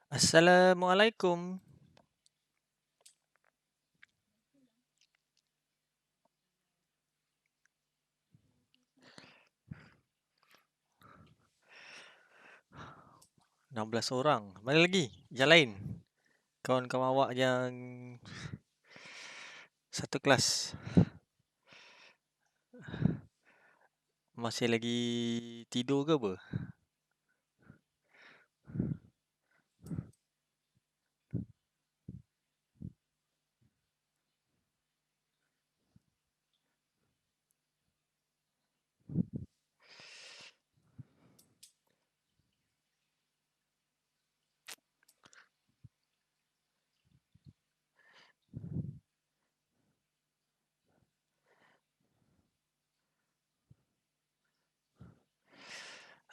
Assalamualaikum. 16 orang. Mana lagi? Yang lain. Kawan-kawan awak yang satu kelas. Masih lagi tidur ke apa?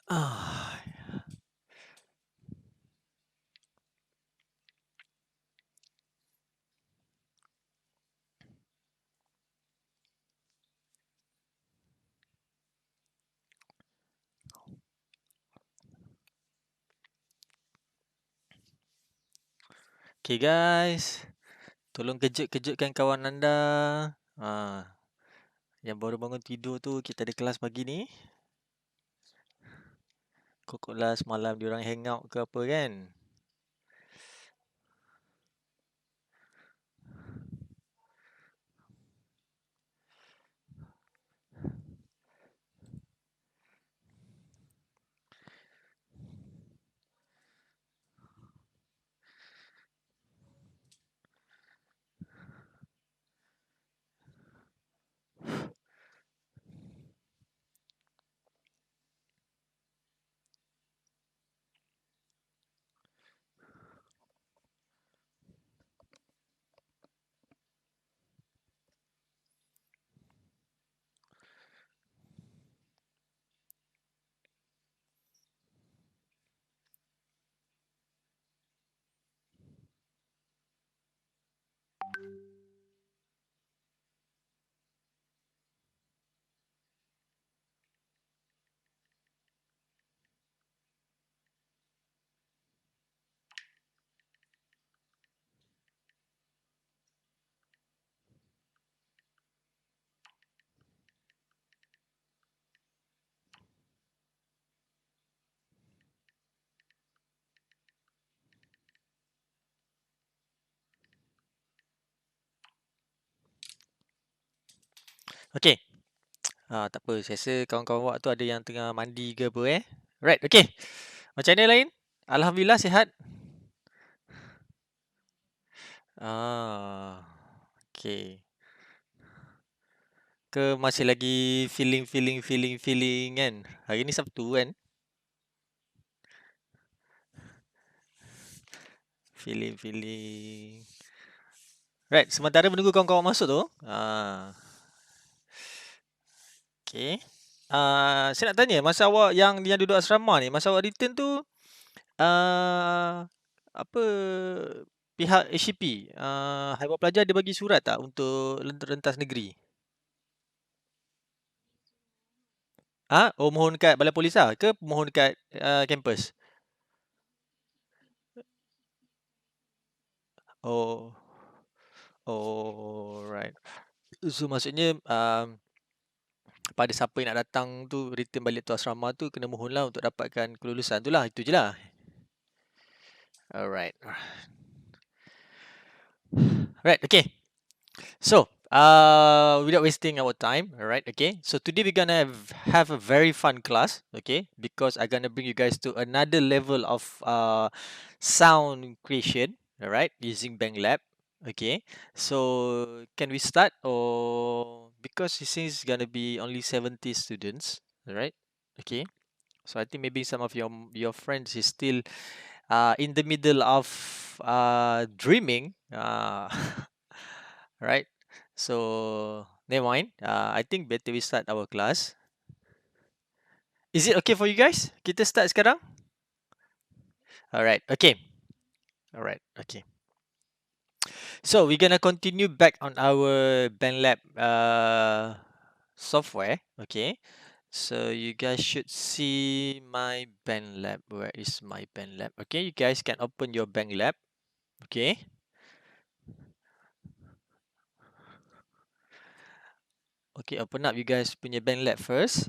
Ah. Okay guys. Tolong kejut-kejutkan kawan anda. Yang baru bangun tidur tu kita ada kelas pagi ni. Kokoklah semalam diorang hangout ke apa kan? Okay. Tak apa. Saya rasa kawan-kawan awak tu ada yang tengah mandi ke apa eh. Right, okay. Macam mana lain? Alhamdulillah sihat. Okay. Ke masih lagi feeling kan? Hari ni Sabtu kan? Feeling. Right, sementara menunggu kawan-kawan masuk tu. Okay. Saya nak tanya, masa awak yang duduk asrama ni, masa awak return tu, apa pihak HCP, Haiwan Pelajar dia bagi surat tak untuk rentas negeri? Oh, mohon kat Balai Polis lah ke mohon kat kampus? Oh, oh, right. So maksudnya pada siapa yang nak datang tu return balik tu asrama tu kena mohon lah untuk dapatkan kelulusan tu lah. Itu je lah. Alright. Right, okay. So, without wasting our time, alright, okay. So today we're gonna have a very fun class, okay, because I'm gonna bring you guys to another level of sound creation, alright, using Bang Lab, okay. So can we start, or because since it's gonna be only 70 students, alright, okay. So I think maybe some of your friends is still in the middle of dreaming, right? So never mind. I think better we start our class. Is it okay for you guys? Kita start sekarang? Alright, okay. Alright, okay. So we're gonna continue back on our BandLab software, okay. So you guys should see my BandLab. Where is my BandLab? Okay, you guys can open your BandLab. Okay. Okay, open up you guys punya BandLab first.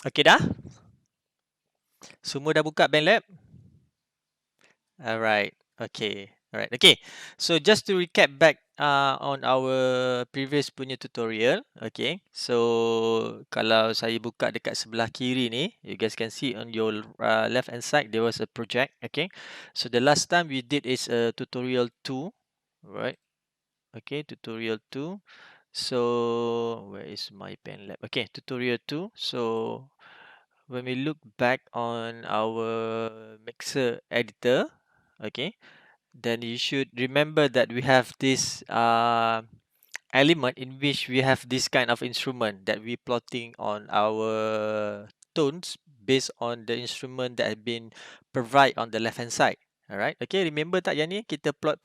Okay dah? Semua dah buka BandLab? Alright. Okay. Alright. Okay. So just to recap back on our previous punya tutorial. Okay. So kalau saya buka dekat sebelah kiri ni, you guys can see on your left hand side there was a project. Okay. So the last time we did is tutorial 2. Right. Okay. Tutorial 2. So where is my pen lab? Okay. Tutorial 2. So when we look back on our mixer editor, okay, then you should remember that we have this element in which we have this kind of instrument that we plotting on our tones based on the instrument that have been provided on the left hand side. Alright, okay, remember tak yang ni kita plot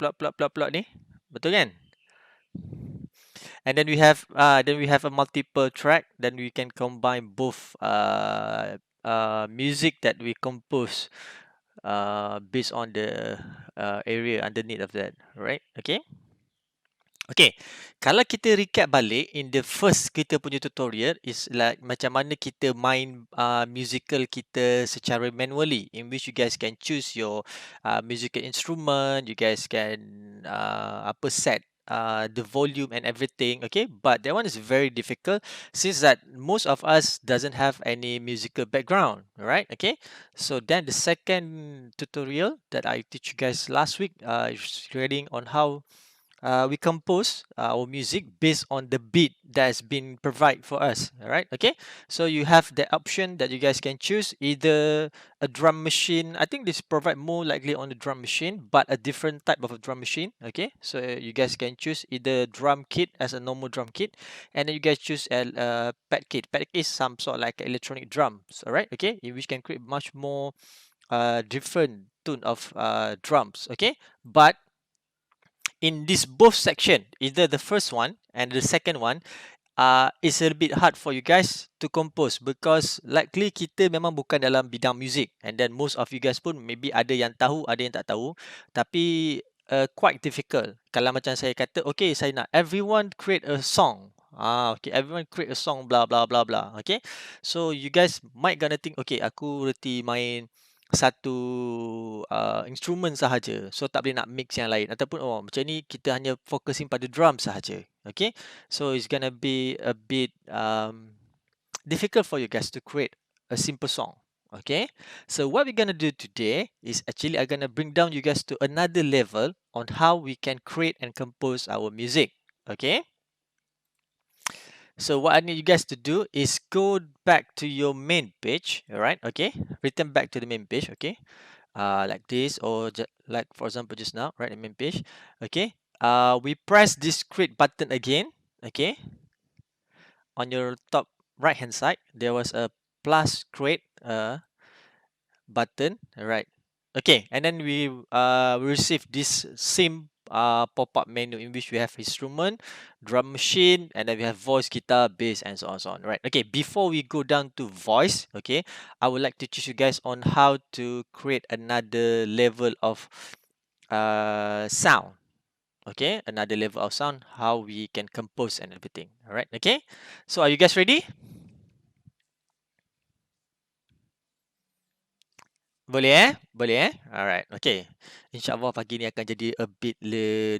ni, betul kan? And then we have a multiple track. Then we can combine both music that we compose based on the area underneath of that, right? Okay. Okay, kalau kita recap balik in the first kita punya tutorial is like macam mana kita main musical kita secara manually, in which you guys can choose your musical instrument, you guys can apa set the volume and everything. Okay, but that one is very difficult since that most of us doesn't have any musical background, right? Okay, so then the second tutorial that I teach you guys last week is regarding on how we compose our music based on the beat that's been provided for us. All right. Okay. So you have the option that you guys can choose either a drum machine. I think this provide more likely on the drum machine, but a different type of a drum machine. Okay. So you guys can choose either drum kit as a normal drum kit, and then you guys choose a pad kit. Pad kit is some sort of like electronic drums. All right. Okay. In which can create much more different tune of drums. Okay. But in this both section, either the first one and the second one, it's a bit hard for you guys to compose because likely kita memang bukan dalam bidang music, and then most of you guys pun maybe ada yang tahu, ada yang tak tahu, tapi quite difficult. Kalau macam saya kata, okay, saya nak everyone create a song. Okay, everyone create a song, blah blah blah blah. Okay, so you guys might gonna think, okay, aku reti main satu instrumen sahaja, so tak boleh nak mix yang lain, ataupun oh macam ni kita hanya focusing pada drum sahaja. Okay, so it's gonna be a bit difficult for you guys to create a simple song. Okay, so what we're gonna do today is actually I'm gonna bring down you guys to another level on how we can create and compose our music. Okay, so what I need you guys to do is go back to your main page. All right, okay, return back to the main page. Okay, like this, or like for example just now, right, the main page. Okay, we press this create button again. Okay, on your top right hand side there was a plus create button, right? Okay, and then we receive this same pop-up menu in which we have instrument, drum machine, and then we have voice, guitar, bass, and so on, so on. Right? Okay, before we go down to voice, okay, I would like to teach you guys on how to create another level of sound. Okay, another level of sound, how we can compose and everything. All right. Okay, so are you guys ready? Boleh Boleh Alright, okay. InsyaAllah pagi ni akan jadi a bit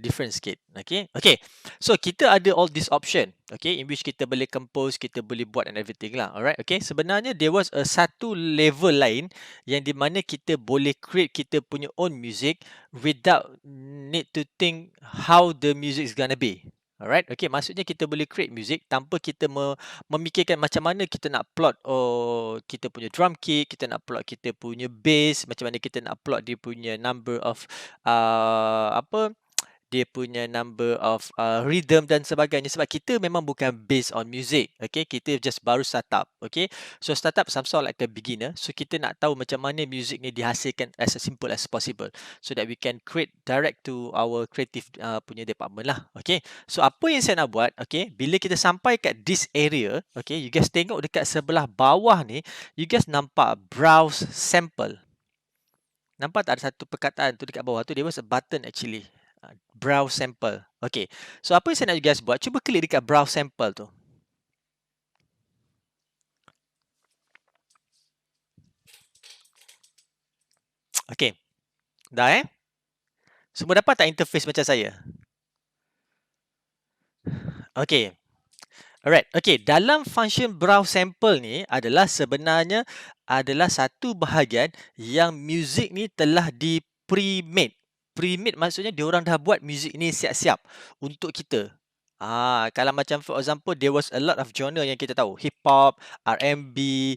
different sikit. Okay, okay. So kita ada all this option, okay, in which kita boleh compose, kita boleh buat and everything lah. Alright, okay. Sebenarnya there was a satu level lain yang di mana kita boleh create kita punya own music without need to think how the music is gonna be. Alright, okay. Maksudnya kita boleh create music tanpa kita memikirkan macam mana kita nak plot kita punya drum kit, kita nak plot kita punya bass, macam mana kita nak plot dia punya number of apa dia punya number of rhythm dan sebagainya, sebab kita memang bukan based on music. Okay, kita just baru start up. Okay, so start up some sort like a beginner, so kita nak tahu macam mana music ni dihasilkan as simple as possible, so that we can create direct to our creative punya department lah. Okay, so apa yang saya nak buat, okay, bila kita sampai kat this area, okay, you guys tengok dekat sebelah bawah ni, you guys nampak browse sample. Nampak tak ada satu perkataan tu dekat bawah tu? There was a button actually. Browse sample. Okay. So apa yang saya nak you guys buat? Cuba klik dekat browse sample tu. Okay. Dah Semua dapat tak interface macam saya? Okay. Alright. Okay. Dalam function browse sample ni adalah sebenarnya adalah satu bahagian yang music ni telah di pre-made. Pre-made maksudnya diorang dah buat music ni siap-siap untuk kita. Kalau macam for example, there was a lot of genre yang kita tahu. Hip hop, R&B,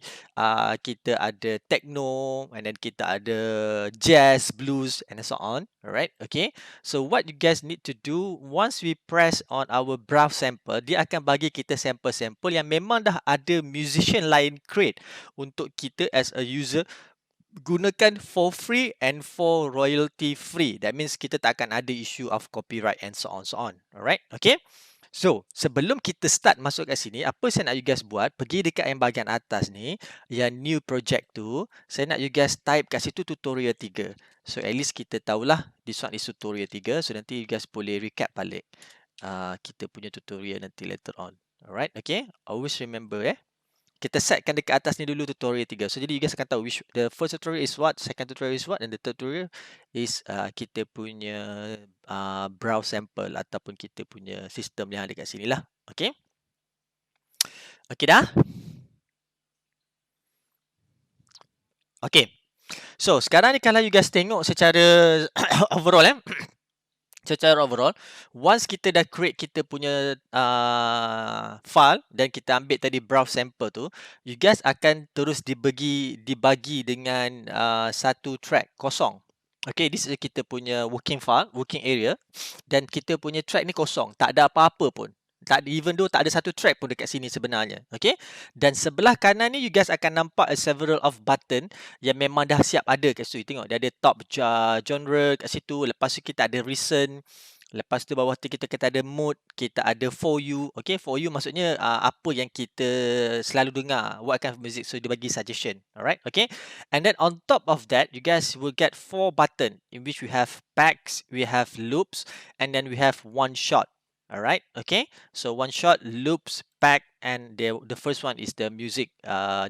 kita ada techno, and then kita ada jazz, blues, and so on. Alright, okay. So what you guys need to do, once we press on our browse sample, dia akan bagi kita sample-sample yang memang dah ada musician lain create untuk kita as a user gunakan for free and for royalty free. That means kita tak akan ada issue of copyright and so on. Alright, okay. So, sebelum kita start masuk kat sini, apa saya nak you guys buat, pergi dekat yang bahagian atas ni, yang new project tu, saya nak you guys type kat situ tutorial 3. So, at least kita tahulah this one is tutorial 3. So, nanti you guys boleh recap balik kita punya tutorial nanti later on. Alright, okay. Always remember kita setkan dekat atas ni dulu tutorial 3. So, jadi you guys akan tahu which the first tutorial is what, second tutorial is what, and the third tutorial is kita punya browse sample ataupun kita punya sistem yang ada kat sini lah. Okay. Okay dah? Okay. So, sekarang ni kalau you guys tengok secara overall secara overall, once kita dah create kita punya file dan kita ambil tadi browse sample tu, you guys akan terus dibagi dengan satu track kosong. Okay, this is kita punya working file, working area, dan kita punya track ni kosong, tak ada apa-apa pun. Even though tak ada satu track pun dekat sini sebenarnya. Okay, dan sebelah kanan ni you guys akan nampak several of button yang memang dah siap ada kat situ. Tengok dia ada top genre kat situ. Lepas tu kita ada recent. Lepas tu bawah tu kita ada mood, kita ada for you. Okay, for you maksudnya apa yang kita selalu dengar, what kind of music. So dia bagi suggestion. Alright, okay. And then on top of that, you guys will get 4 button in which we have packs, we have loops, and then we have one shot. Alright, okay. So one shot, loops, pack, and the first one is the music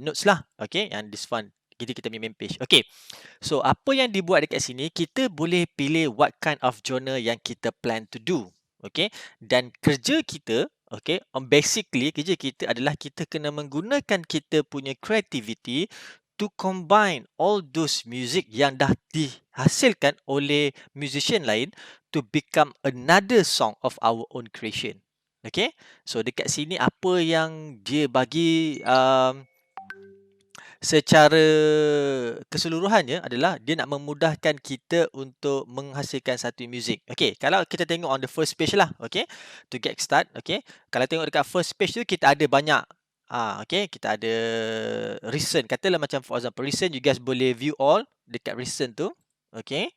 notes lah. Okay, and this one jadi kita punya main page. Okay, so apa yang dibuat dekat sini, kita boleh pilih what kind of genre yang kita plan to do. Okay, dan kerja kita, okay, basically kerja kita adalah kita kena menggunakan kita punya creativity to combine all those music yang dah dihasilkan oleh musician lain to become another song of our own creation. Okay, so dekat sini apa yang dia bagi secara keseluruhannya adalah dia nak memudahkan kita untuk menghasilkan satu muzik. Okay, kalau kita tengok on the first page lah, okay, to get start, okay, kalau tengok dekat first page tu kita ada banyak, okay, kita ada recent, katalah macam for example recent, you guys boleh view all dekat recent tu, okay.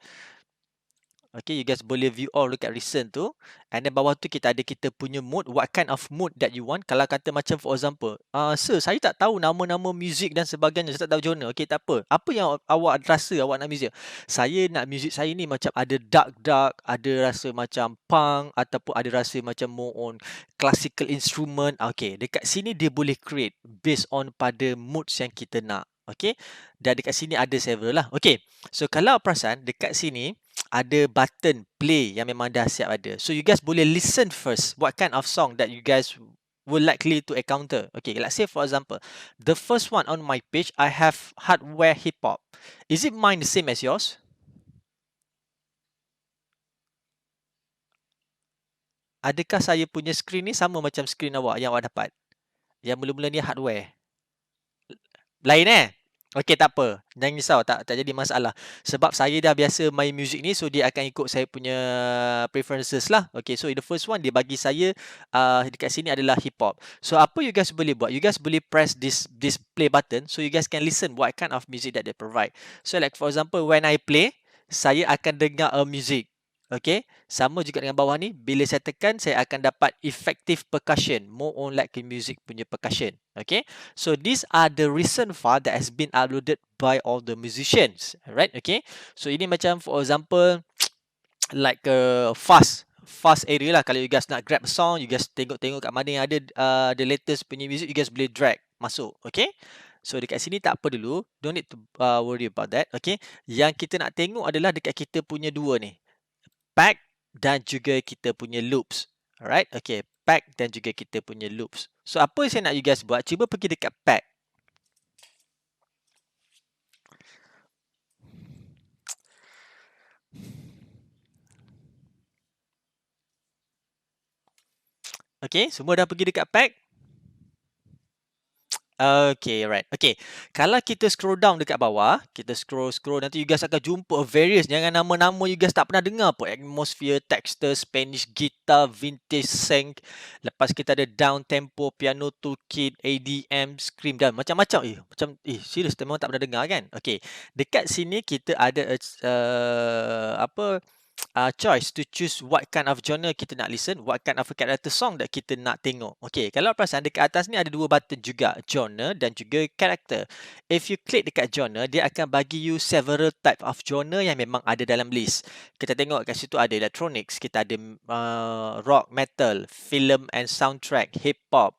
Okay, you guys boleh view all dekat recent tu. And then bawah tu kita ada kita punya mood. What kind of mood that you want. Kalau kata macam for example, sir, saya tak tahu nama-nama muzik dan sebagainya. Saya tak tahu genre. Okay, tak apa. Apa yang awak rasa awak nak muzik? Saya nak muzik saya ni macam ada dark, ada rasa macam punk, ataupun ada rasa macam more on classical instrument. Okay, dekat sini dia boleh create based on pada moods yang kita nak. Okay, dan dekat sini ada several lah. Okay, so kalau perasan dekat sini ada button play yang memang dah siap ada. So you guys boleh listen first what kind of song that you guys would likely to encounter. Okay, let's say for example, the first one on my page, I have hardware hip hop. Is it mine the same as yours? Adakah saya punya screen ni sama macam screen awak yang awak dapat? Yang mula-mula ni hardware. Lain Okey, tak apa. Jangan risau, tak jadi masalah. Sebab saya dah biasa main muzik ni, so dia akan ikut saya punya preferences lah. Okay, so the first one dia bagi saya dekat sini adalah hip hop. So apa you guys boleh buat? You guys boleh press this play button, so you guys can listen what kind of music that they provide. So like for example, when I play, saya akan dengar a music. Okay, sama juga dengan bawah ni. Bila saya tekan, saya akan dapat effective percussion, more on like music punya percussion. Okay. So these are the recent file that has been uploaded by all the musicians, right? Okay. So ini macam for example like a fast area lah. Kalau you guys nak grab a song, you guys tengok-tengok kat mana yang ada the latest punya music, you guys boleh drag masuk. Okay. So dekat sini tak apa dulu. Don't need to worry about that. Okay. Yang kita nak tengok adalah dekat kita punya dua ni. Pack dan juga kita punya loops. Alright. Okay. Pack dan juga kita punya loops. So apa saya nak you guys buat? Cuba pergi dekat pack. Okay, semua dah pergi dekat pack? Okay, right. Okay, kalau kita scroll down dekat bawah, kita scroll, nanti you guys akan jumpa various jangan nama-nama you guys tak pernah dengar pun. Atmosphere, Texture, Spanish Guitar, Vintage Sync. Lepas kita ada Down Tempo, Piano Toolkit, ADM, Scream dan macam-macam. Serius, memang tak pernah dengar kan? Okay, dekat sini kita ada choice to choose what kind of genre kita nak listen, what kind of character song that kita nak tengok. Okay, kalau perasan dekat atas ni ada dua button juga, genre dan juga character. If you click dekat genre, dia akan bagi you several type of genre yang memang ada dalam list. Kita tengok kat situ ada electronics, kita ada rock, metal, film and soundtrack, hip hop,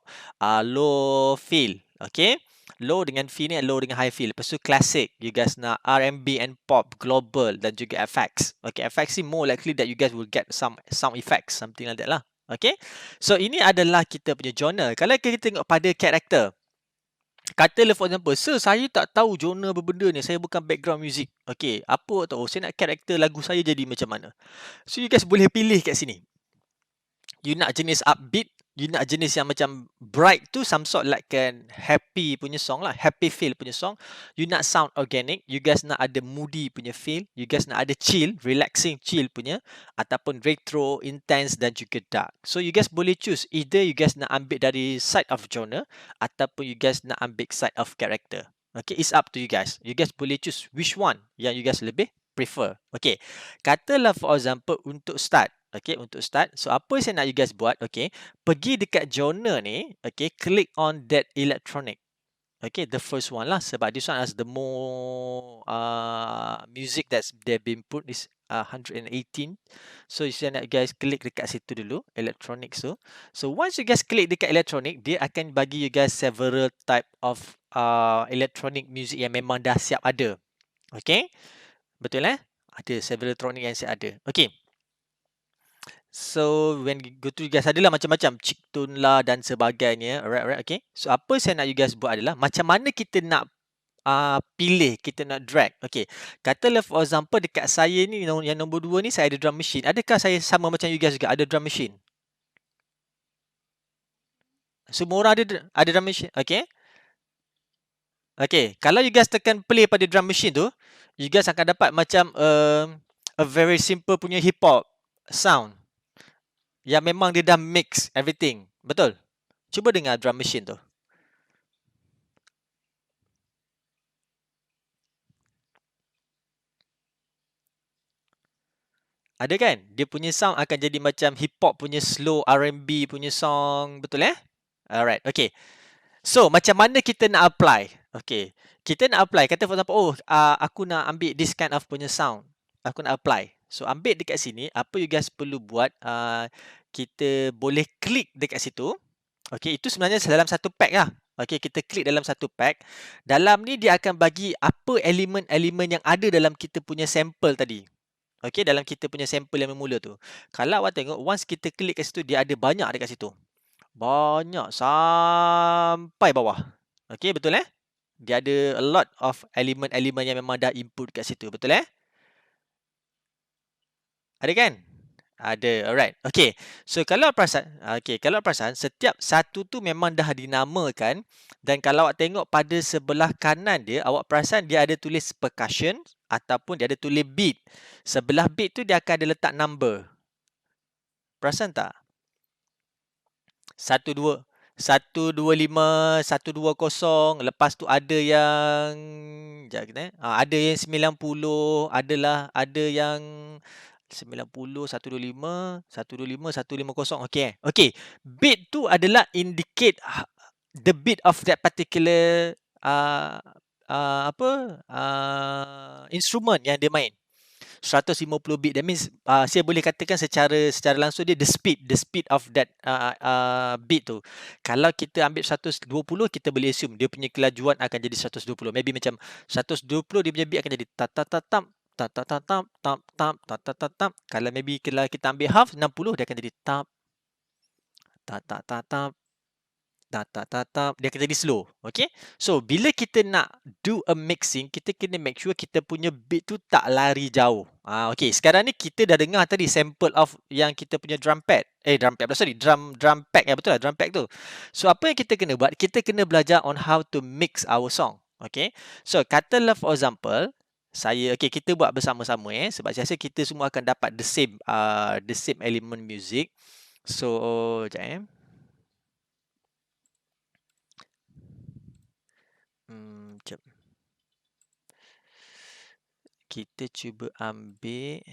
low feel, okay? Low dengan feel ni, low dengan high feel. Lepas tu classic, you guys nak R&B and pop, global dan juga FX. Okay, FX ni more likely that you guys will get some sound effects, something like that lah. Okay, so ini adalah kita punya genre. Kalau kita tengok pada karakter, katalah for example, sir, saya tak tahu genre berbenda ni, saya bukan background music. Okay, apa tahu, saya nak karakter lagu saya jadi macam mana. So you guys boleh pilih kat sini. You nak jenis upbeat, you nak jenis yang macam bright tu, some sort like an happy punya song lah, happy feel punya song. You nak sound organic, you guys nak ada moody punya feel, you guys nak ada chill, relaxing chill punya, ataupun retro, intense dan juga dark. So you guys boleh choose, either you guys nak ambil dari side of genre, ataupun you guys nak ambil side of character. Okay, it's up to you guys. You guys boleh choose which one yang you guys lebih prefer. Okay, katalah for example untuk start. Okay, untuk start. So, apa saya nak you guys buat? Okay, pergi dekat genre ni. Okay, click on that electronic. Okay, the first one lah. Sebab this one has the more music that's they've been put is 118. So, saya nak you guys click dekat situ dulu. Electronics tu. So, once you guys click dekat electronic, dia akan bagi you guys several type of electronic music yang memang dah siap ada. Okay, betul Ada several electronic yang siap ada. Okay. So when you go to you guys adalah macam-macam chiptune lah dan sebagainya. Alright, okay. So apa saya nak you guys buat adalah macam mana kita nak pilih, kita nak drag. Okay. Katalah for example dekat saya ni yang nombor 2 ni saya ada drum machine. Adakah saya sama macam you guys juga ada drum machine? Semua orang ada drum machine. Okay. Okay. Kalau you guys tekan play pada drum machine tu, you guys akan dapat macam a very simple punya hip hop sound. Yang memang dia dah mix everything. Betul? Cuba dengar drum machine tu. Ada kan? Dia punya sound akan jadi macam hip hop punya slow R&B punya song. Betul Alright, okay. So, macam mana kita nak apply? Okay. Kita nak apply. Kata for example, aku nak ambil this kind of punya sound. Aku nak apply. So, ambil dekat sini. Apa you guys perlu buat? Kita boleh klik dekat situ. Okay, itu sebenarnya dalam satu pack lah. Okay, kita klik dalam satu pack. Dalam ni dia akan bagi apa elemen-elemen yang ada dalam kita punya sampel tadi. Okay, dalam kita punya sampel yang bermula tu. Kalau awak tengok, once kita klik kat situ, dia ada banyak dekat situ. Banyak sampai bawah. Okay, betul Dia ada a lot of elemen-elemen yang memang dah input kat situ. Betul Ada kan? Ada. Alright. Okay. So kalau perasan, kalau perasan setiap satu tu memang dah dinamakan, dan kalau awak tengok pada sebelah kanan dia, awak perasan dia ada tulis percussion ataupun dia ada tulis beat. Sebelah beat tu dia akan ada letak number. Perasan tak? 12 125 120, lepas tu ada yang jap kita ada yang 90, ada yang 90, 125, 125, 150. Okey. Okey. Beat tu adalah indicate the beat of that particular instrument yang dia main. 150 bit. That means saya boleh katakan secara langsung dia the speed of that beat tu. Kalau kita ambil 120, kita boleh assume dia punya kelajuan akan jadi 120. Maybe macam 120 dia punya beat akan jadi ta ta ta tam ta ta ta tam tam tam ta ta ta tam. Kalau maybe kalau kita ambil half 60, dia akan jadi tap ta ta ta tam tap tap tap tap, dia akan jadi slow. Okay. So bila kita nak do a mixing, kita kena make sure kita punya beat tu tak lari jauh. Okay, sekarang ni kita dah dengar tadi sample of yang kita punya drum pad. Drum pad pula, sorry, drum pack. Betul lah, drum pack tu. So apa yang kita kena buat? Kita kena belajar on how to mix our song. Okay. So katalah for example, kita buat bersama-sama sebab saya rasa kita semua akan dapat the same element music. So jap jap. Kita cuba ambil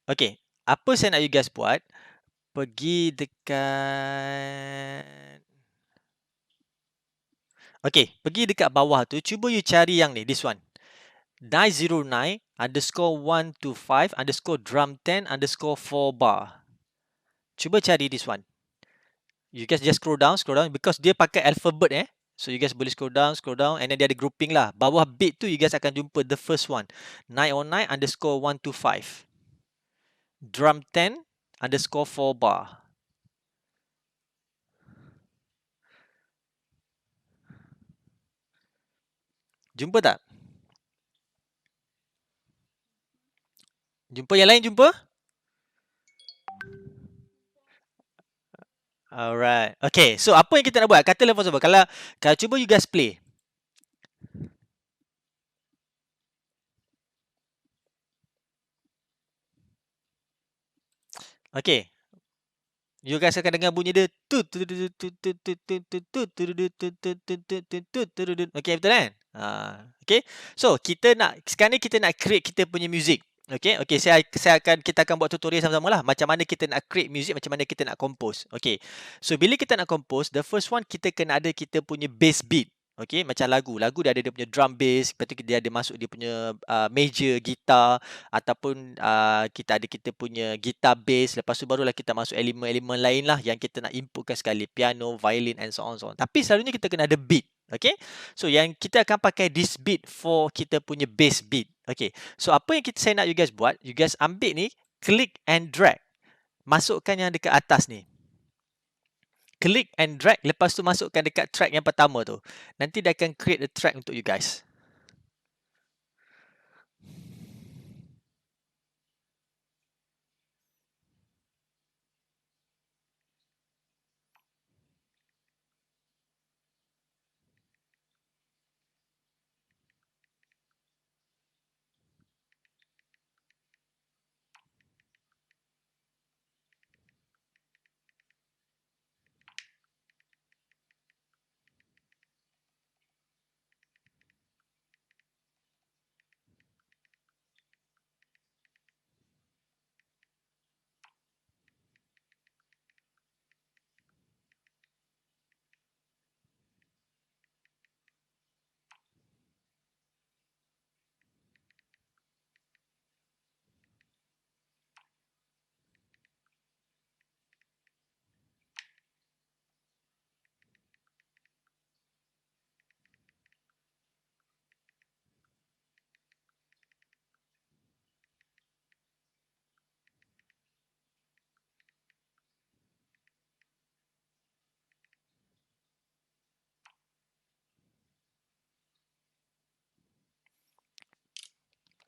okay, apa saya nak you guys buat? Pergi dekat pergi dekat bawah tu, cuba you cari yang ni, this one. 909 underscore 125 underscore drum 10 underscore 4 bar. Cuba cari this one. You guys just scroll down because dia pakai alphabet So you guys boleh scroll down and then dia ada grouping lah. Bawah beat tu you guys akan jumpa the first one. 909 underscore 125. Drum 10 underscore 4 bar. Jumpa tak? Jumpa yang lain jumpa? Alright. Okay, so apa yang kita nak buat? Katalah for example, kalau cuba you guys play. Okay. You guys akan dengar bunyi dia. Okay, betul kan? Okay. So, sekarang ni kita nak create kita punya music. Okay, kita akan buat tutorial sama-sama lah. Macam mana kita nak create music, macam mana kita nak compose. Okay. So, bila kita nak compose, the first one kita kena ada kita punya bass beat. Okay, macam lagu dia ada dia punya drum bass, lepas tu dia ada masuk dia punya major gitar, ataupun kita ada kita punya gitar bass, lepas tu barulah kita masuk elemen-elemen lain lah yang kita nak inputkan sekali, piano, violin and so on. Tapi selalunya kita kena ada beat. Okay, so yang kita akan pakai this beat for kita punya bass beat. Okay, so apa yang saya nak you guys buat, you guys ambil ni, click and drag, masukkan yang dekat atas ni. Click and drag, lepas tu masukkan dekat track yang pertama tu. Nanti dia akan create a track untuk you guys.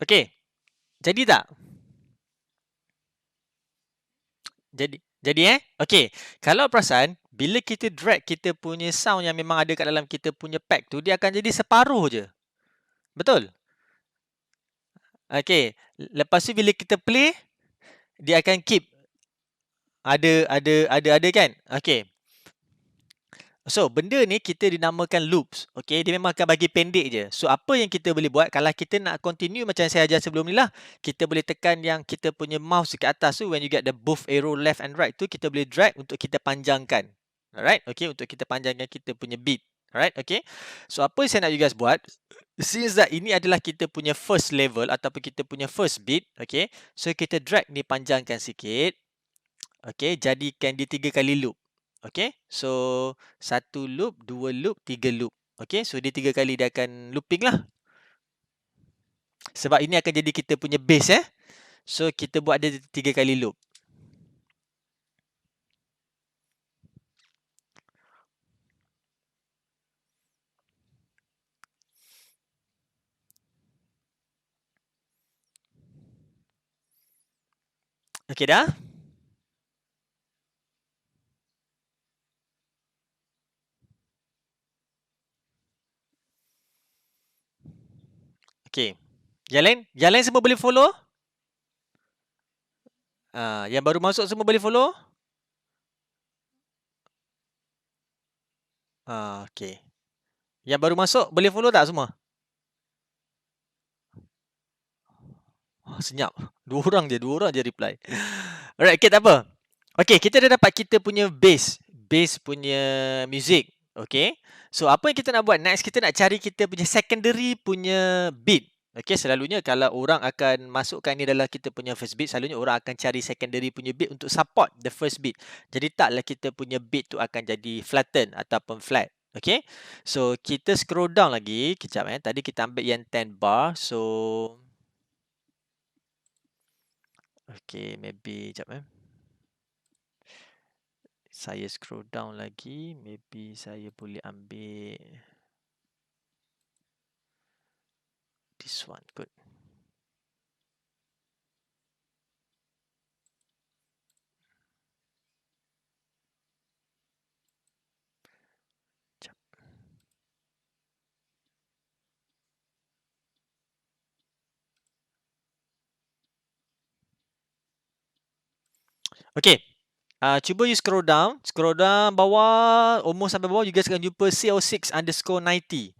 Okey, jadi tak? Jadi okey. Kalau perasan, bila kita drag kita punya sound yang memang ada kat dalam kita punya pack tu, dia akan jadi separuh je. Betul? Okey, lepas tu bila kita play, dia akan keep ada kan? Okey. So, benda ni kita dinamakan loops. Okay, dia memang akan bagi pendek je. So, apa yang kita boleh buat, kalau kita nak continue macam saya ajar sebelum ni lah, kita boleh tekan yang kita punya mouse dekat atas tu, when you get the both arrow left and right tu, kita boleh drag untuk kita panjangkan. Alright, okay, untuk kita panjangkan kita punya beat. Alright, okay. So, apa yang saya nak you guys buat, since that ini adalah kita punya first level ataupun kita punya first beat, okay, so kita drag ni panjangkan sikit. Okay, jadikan dia 3 kali loop. Okay, so 1 loop, 2 loop, 3 loop. Okay, so dia 3 kali dia akan looping lah. Sebab ini akan jadi kita punya base So kita buat dia 3 kali loop. Okay dah? Okay. Yang lain semua boleh follow? Yang baru masuk semua boleh follow? Okay. Yang baru masuk boleh follow tak semua? Senyap. Dua orang je reply. Alright, okay, tak apa. Okay, kita dah dapat kita punya base punya music. Okay, so apa yang kita nak buat next, kita nak cari kita punya secondary punya beat. Okay, selalunya kalau orang akan masukkan ni dalam kita punya first beat, selalunya orang akan cari secondary punya beat untuk support the first beat. Jadi taklah kita punya beat tu akan jadi flatten ataupun flat. Okay, so kita scroll down lagi. Kejap tadi kita ambil yang 10 bar. So okay, maybe sekejap saya scroll down lagi, maybe saya boleh ambil this one, good. Okay, cuba you scroll down bawah, almost sampai bawah, you guys akan jumpa CO6 underscore 90.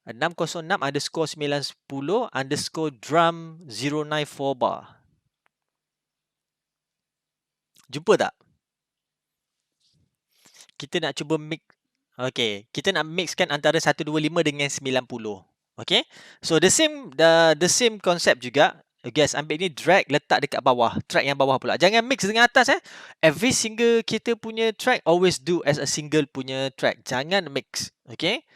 606 underscore 910 underscore drum 094 bar. Jumpa tak? Kita nak cuba mix. Okay, kita nak mixkan antara 125 dengan 90. Okay, so the same concept juga. Guys, ambil ni, drag, letak dekat bawah, track yang bawah pula. Jangan mix dengan atas Every single kita punya track always do as a single punya track. Jangan mix. Okay,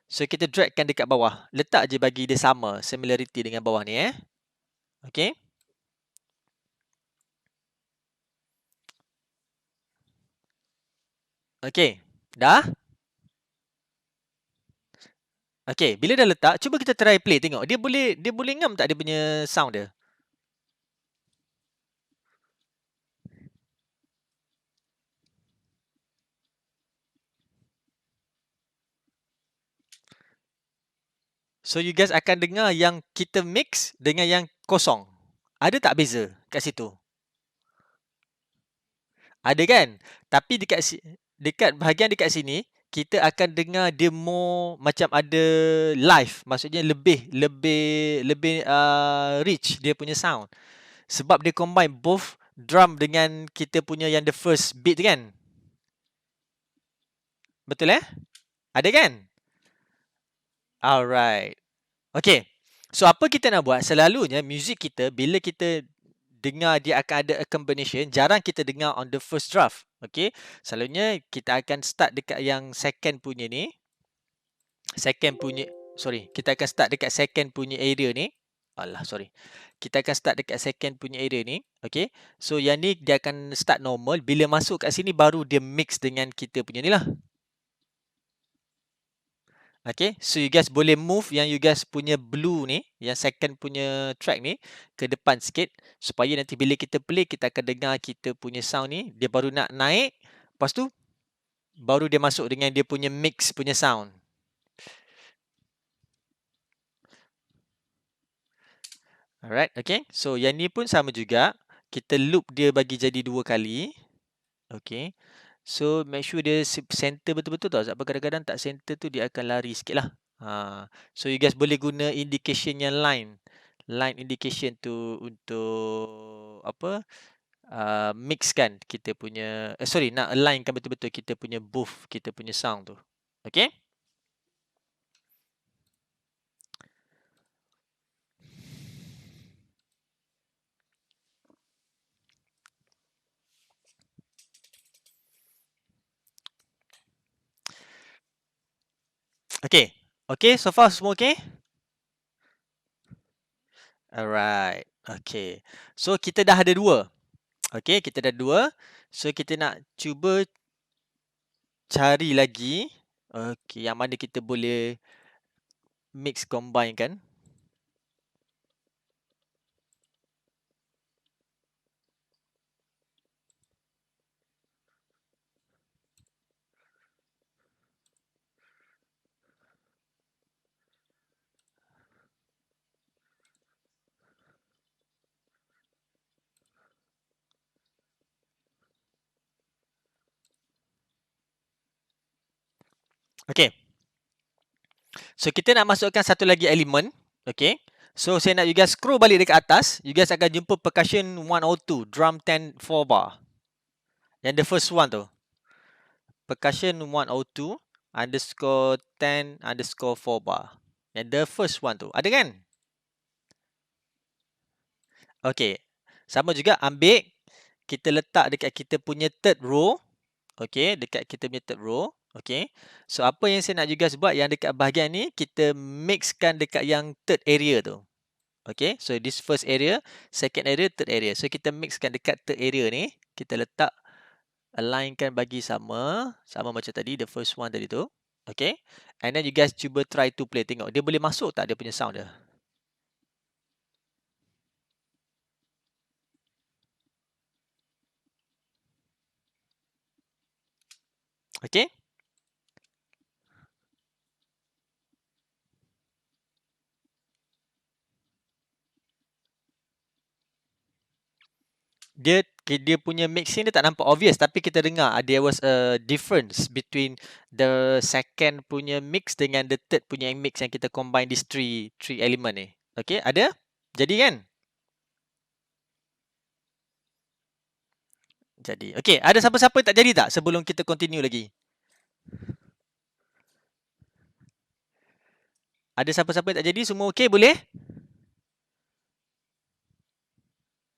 so kita dragkan dekat bawah. Letak je bagi dia sama, similarity dengan bawah ni Okay. Okay, dah? Okay, bila dah letak, cuba kita try play tengok. Dia boleh ngam tak dia punya sound dia? So you guys akan dengar yang kita mix dengan yang kosong. Ada tak beza kat situ? Ada kan? Tapi dekat bahagian dekat sini, kita akan dengar dia more macam ada live. Maksudnya lebih rich dia punya sound. Sebab dia combine both drum dengan kita punya yang the first beat kan? Betul Ada kan? Alright. Okay. So apa kita nak buat? Selalunya music kita bila kita dengar dia akan ada a combination, jarang kita dengar on the first draft. Okay. Selalunya kita akan start dekat yang second punya ni. Kita akan start dekat second punya area ni. Kita akan start dekat second punya area ni. Okay. So yang ni dia akan start normal. Bila masuk kat sini baru dia mix dengan kita punya ni lah. Okay, so you guys boleh move yang you guys punya blue ni, yang second punya track ni ke depan sikit supaya nanti bila kita play kita akan dengar kita punya sound ni dia baru nak naik, lepas tu baru dia masuk dengan dia punya mix punya sound. Alright, okay. So yang ni pun sama juga. Kita loop dia bagi jadi 2 kali. Okay. So make sure dia center betul-betul tau. Sebab kadang-kadang tak center tu dia akan lari sikit lah. So you guys boleh guna indication yang line. Line indication tu untuk apa? Mixkan kita punya nak alignkan betul-betul kita punya booth, kita punya sound tu. Okay? Okay. Okay, so far semua okay? Alright. Okay. So kita dah ada 2. Okay, kita dah 2. So kita nak cuba cari lagi okay, yang mana kita boleh mix combine kan. Okay. So kita nak masukkan satu lagi elemen. Okay. So saya nak you guys scroll balik dekat atas. You guys akan jumpa percussion 102, drum 10 4 bar. Yang the first one tu. Percussion 102 underscore 10 underscore 4 bar. Yang the first one tu. Ada kan? Okay. Sama juga ambil. Kita letak dekat kita punya third row. Okay. Dekat kita punya third row. Okay. So apa yang saya nak you guys buat yang dekat bahagian ni. Kita mixkan dekat yang third area tu. Okay. So this first area. Second area. Third area. So kita mixkan dekat third area ni. Kita letak. Alignkan bagi sama. Sama macam tadi. The first one tadi tu. Okay. And then you guys cuba try to play. Tengok dia boleh masuk tak dia punya sound dia. Okay. Dia punya mixing dia tak nampak obvious tapi kita dengar there was a difference between the second punya mix dengan the third punya mix yang kita combine these three element ni. Okay, ada? Jadi kan? Jadi. Okay, ada siapa-siapa tak jadi tak sebelum kita continue lagi? Ada siapa-siapa tak jadi? Semua okay boleh?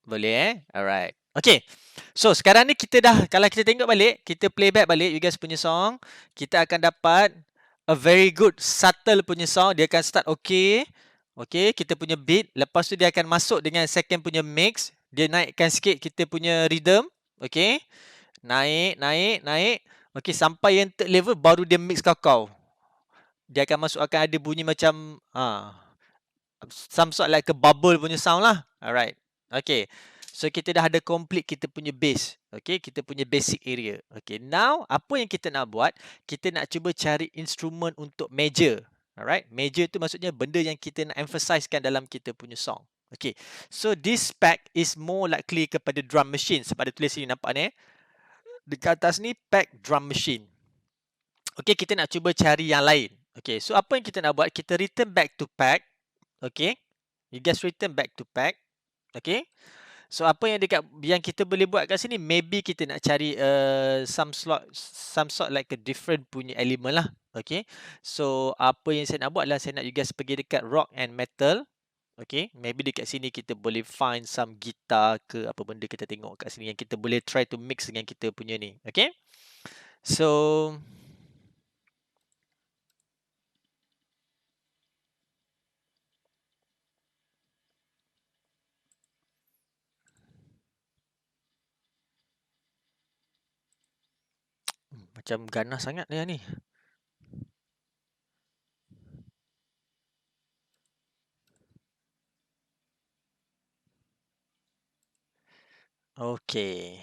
Boleh Alright. Okay. So sekarang ni kita dah, kalau kita tengok balik, kita playback balik you guys punya song, kita akan dapat a very good subtle punya song. Dia akan start okay. Okay, kita punya beat. Lepas tu dia akan masuk dengan second punya mix. Dia naikkan sikit kita punya rhythm. Okay. Naik, naik, naik. Okay, sampai yang third level baru dia mix kau. Dia akan masuk, akan ada bunyi macam some sort like a bubble punya sound lah. Alright. Okay. So kita dah ada complete kita punya base. Okay. Kita punya basic area. Okay. Now apa yang kita nak buat? Kita nak cuba cari instrumen untuk major. Alright. Major tu maksudnya benda yang kita nak emphasizekan dalam kita punya song. Okay. So this pack is more likely kepada drum machine. Sebab ada tulis sini nampak ni. Dekat atas ni pack drum machine. Okay. Kita nak cuba cari yang lain. Okay. So apa yang kita nak buat? Kita return back to pack. Okay. You guys return back to pack. Okay. So apa yang kita boleh buat kat sini, maybe kita nak cari some sort like a different punya element lah. Okay. So apa yang saya nak buat adalah saya nak you guys pergi dekat rock and metal. Okay. Maybe dekat sini kita boleh find some guitar ke apa benda kita tengok kat sini yang kita boleh try to mix dengan kita punya ni. Okay. So macam ganas sangat dia ni. Okey.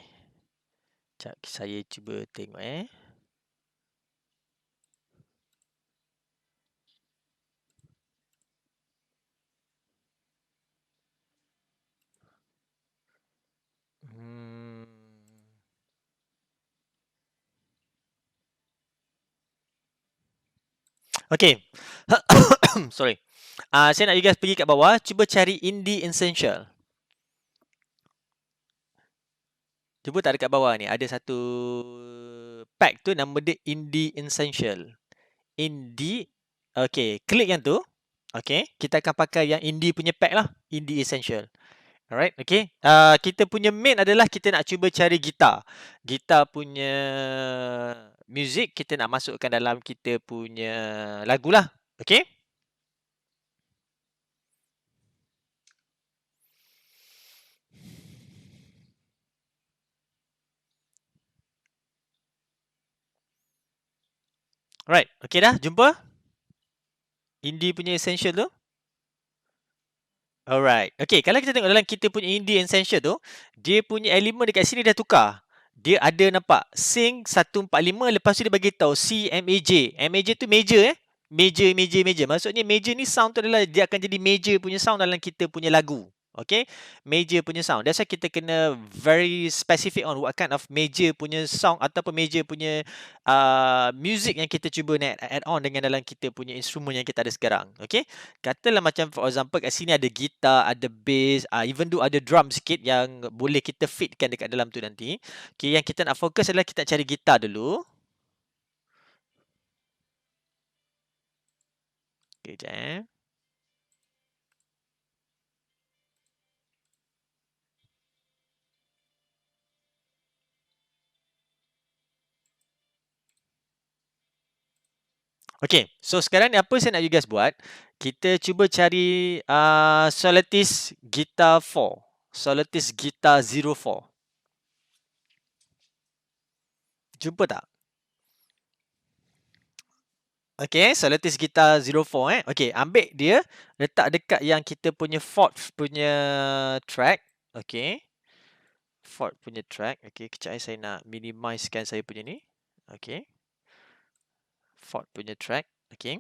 Jap saya cuba tengok Hmm. Okey. Sorry. Saya nak you guys pergi kat bawah, cuba cari Indie Essential. Cuba tak dekat bawah ni, ada satu pack tu nama dia Indie Essential. Indie, okey, klik yang tu. Okey, kita akan pakai yang Indie punya pack lah, Indie Essential. Alright, okay. Kita punya main adalah kita nak cuba cari gitar. Gitar punya music kita nak masukkan dalam kita punya lagu lah. Okay. Alright, okay dah? Jumpa? Indie punya essential tu? Alright. Okay, kalau kita tengok dalam kita punya Indie Essential tu, dia punya elemen dekat sini dah tukar. Dia ada nampak Sing 145, lepas tu dia bagi tahu C MAJ. MAJ tu major Major, major, major. Maksudnya major ni sound tu adalah dia akan jadi major punya sound dalam kita punya lagu. Okay, major punya sound. That's why kita kena very specific on what kind of major punya sound ataupun major punya music yang kita cuba nak add on dengan dalam kita punya instrumen yang kita ada sekarang. Okay, katalah macam for example kat sini ada gitar, ada bass, even though ada drum sikit yang boleh kita fitkan dekat dalam tu nanti. Okay, yang kita nak fokus adalah kita nak cari gitar dulu. Okay, jap. Okay, so sekarang ni apa saya nak you guys buat? Kita cuba cari Solatis Guitar 4. Solatis Guitar 04. Jumpa tak? Okay, Solatis Guitar 04 Okay, ambil dia, letak dekat yang kita punya fourth punya track. Okay. Fourth punya track. Okay, kejap saya nak minimizekan saya punya ni. Okay. Fourth punya track. Okay.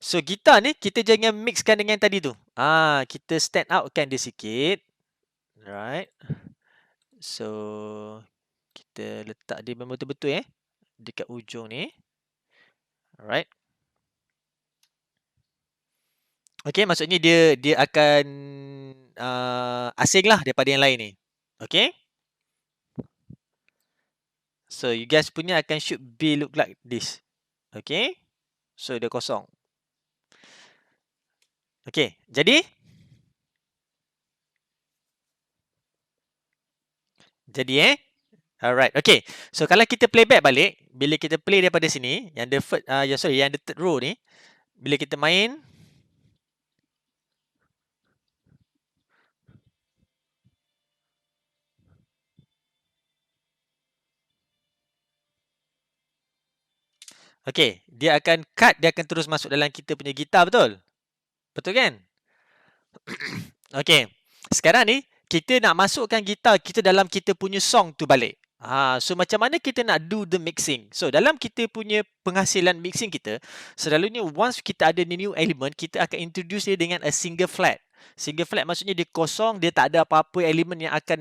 So gitar ni kita jangan mixkan dengan tadi tu. Kita stand outkan dia sikit. Right. So kita letak dia memang betul-betul dekat ujung ni. Alright. Okay, maksudnya dia akan asing lah daripada yang lain ni. Okay. So you guys punya akan should be look like this. Okay. So dia kosong. Okay, jadi alright. Okay. So kalau kita play back balik, bila kita play daripada sini, yang the first yang the third row ni, bila kita main, okay, dia akan cut, dia akan terus masuk dalam kita punya gitar, betul? Betul kan? Okay. Sekarang ni, kita nak masukkan gitar kita dalam kita punya song tu balik. So macam mana kita nak do the mixing? So dalam kita punya penghasilan mixing kita, selalunya once kita ada new element, kita akan introduce dia dengan a single flat. Single flat maksudnya dia kosong, dia tak ada apa-apa elemen yang akan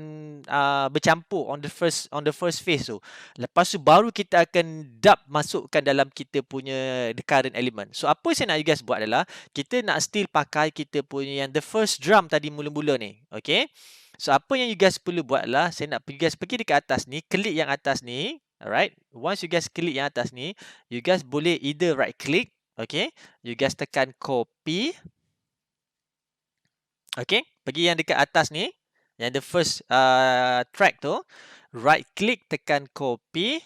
bercampur on the first phase tu. Lepas tu baru kita akan dub masukkan dalam kita punya the current element. So apa saya nak you guys buat adalah kita nak still pakai kita punya yang the first drum tadi mula-mula ni. Okay. So apa yang you guys perlu buat adalah saya nak you guys pergi dekat atas ni, klik yang atas ni. Alright. Once you guys klik yang atas ni, you guys boleh either right click. Okay. You guys tekan copy. Okay, pergi yang dekat atas ni, yang the first track tu, right click, tekan copy.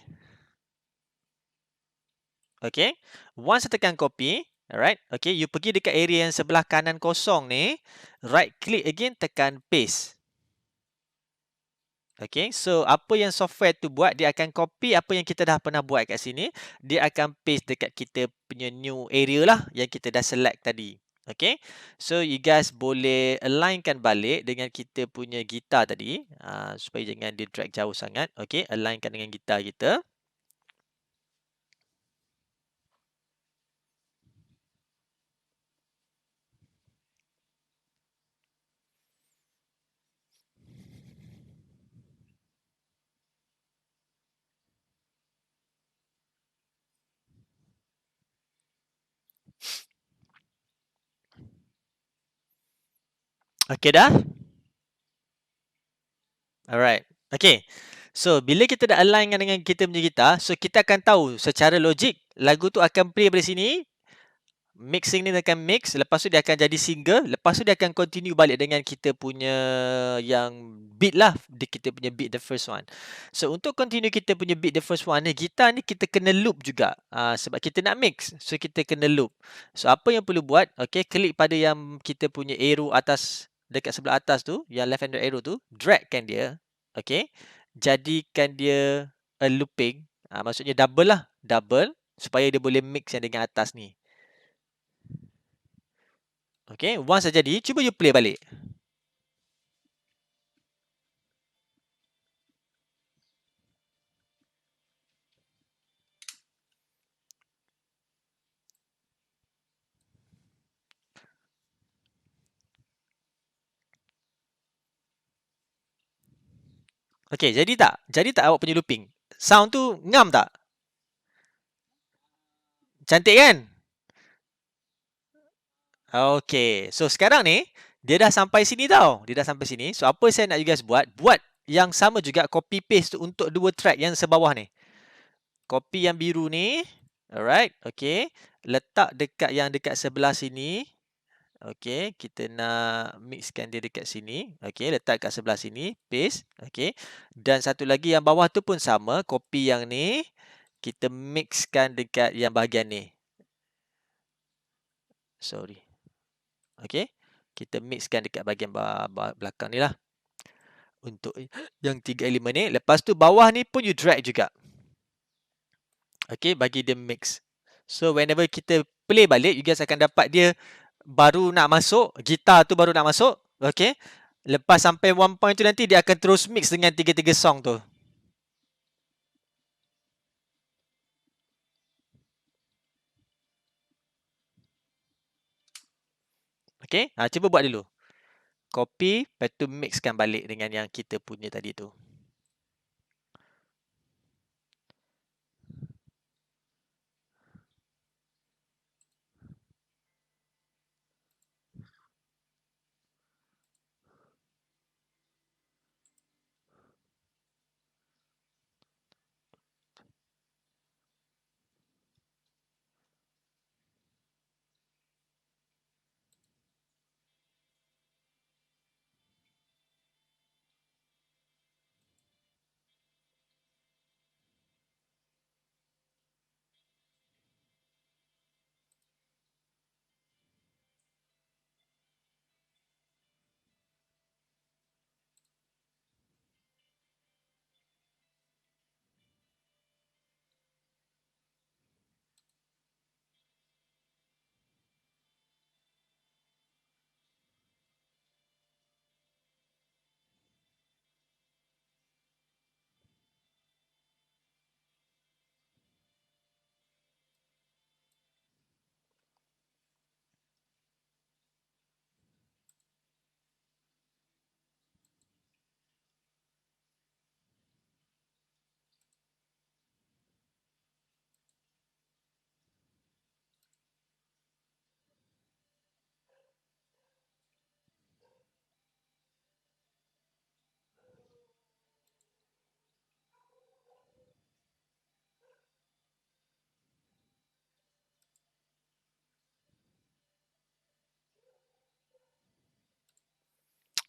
Okay, once tekan copy, alright, okay, you pergi dekat area yang sebelah kanan kosong ni, right click again, tekan paste. Okay, so apa yang software tu buat, dia akan copy apa yang kita dah pernah buat kat sini, dia akan paste dekat kita punya new area lah, yang kita dah select tadi. Okay, so you guys boleh alignkan balik dengan kita punya gitar tadi, supaya jangan dia drag jauh sangat. Okay, alignkan dengan gitar kita. Okay dah? Alright. Okay. So, bila kita dah align dengan kita punya gitar, so kita akan tahu secara logik lagu tu akan play dari sini, mixing ni akan mix, lepas tu dia akan jadi single, lepas tu dia akan continue balik dengan kita punya yang beat lah, kita punya beat the first one. So, untuk continue kita punya beat the first one ni, gitar ni kita kena loop juga. Sebab kita nak mix, so kita kena loop. So, apa yang perlu buat, okay, klik pada yang kita punya arrow atas, dekat sebelah atas tu, yang left handed arrow tu, dragkan dia, okay, jadikan dia a looping, maksudnya double lah, double, supaya dia boleh mix yang dengan atas ni. Okay, once dah jadi, cuba you play balik. Okay, jadi tak? Jadi tak awak punya looping? Sound tu ngam tak? Cantik kan? Okay, so sekarang ni, dia dah sampai sini tau. Dia dah sampai sini. So, apa saya nak you guys buat? Buat yang sama juga, copy paste tu untuk dua track yang sebawah ni. Copy yang biru ni. Alright, okay. Letak dekat yang dekat sebelah sini. Okay, kita nak mixkan dia dekat sini. Okay, letak kat sebelah sini. Paste. Okay. Dan satu lagi yang bawah tu pun sama. Copy yang ni. Kita mixkan dekat yang bahagian ni. Sorry. Okay. Kita mixkan dekat bahagian belakang ni lah. Untuk yang 3 elemen ni. Lepas tu bawah ni pun you drag juga. Okay, bagi dia mix. So, whenever kita play balik, you guys akan dapat dia baru nak masuk. Gitar tu baru nak masuk. Okay. Lepas sampai one point tu nanti, dia akan terus mix dengan tiga-tiga song tu. Okay. Cuba buat dulu. Copy, lepas tu mixkan balik dengan yang kita punya tadi tu.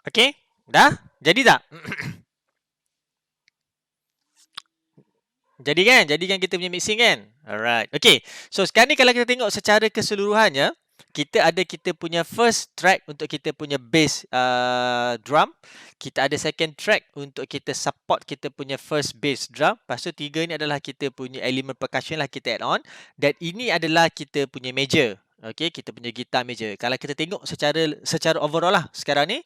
Okay. Dah? Jadi tak? Jadi kan? Jadi kan kita punya mixing kan? Alright. Okay. So sekarang ni kalau kita tengok secara keseluruhannya, kita ada kita punya first track untuk kita punya bass drum. Kita ada second track untuk kita support kita punya first bass drum. Lepas tu tiga ni adalah kita punya elemen percussion lah kita add on. Dan ini adalah kita punya major. Okay, kita punya gitar meja. Kalau kita tengok secara overall lah sekarang ni,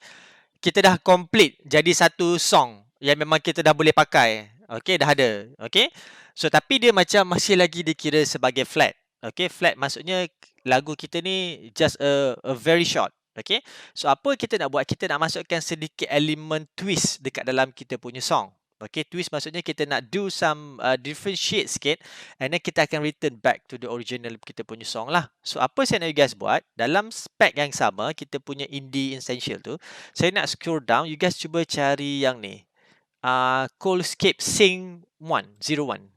kita dah complete jadi satu song yang memang kita dah boleh pakai. Okay, dah ada. Okay. So, tapi dia macam masih lagi dikira sebagai flat. Okay, flat maksudnya lagu kita ni just a very short. Okay. So, apa kita nak buat? Kita nak masukkan sedikit elemen twist dekat dalam kita punya song. Okay, twist maksudnya kita nak do some differentiate sikit and then kita akan return back to the original kita punya song lah. So, apa saya nak you guys buat? Dalam spec yang sama, kita punya indie essential tu, saya nak scroll down, you guys cuba cari yang ni. Coolscape Sing 101.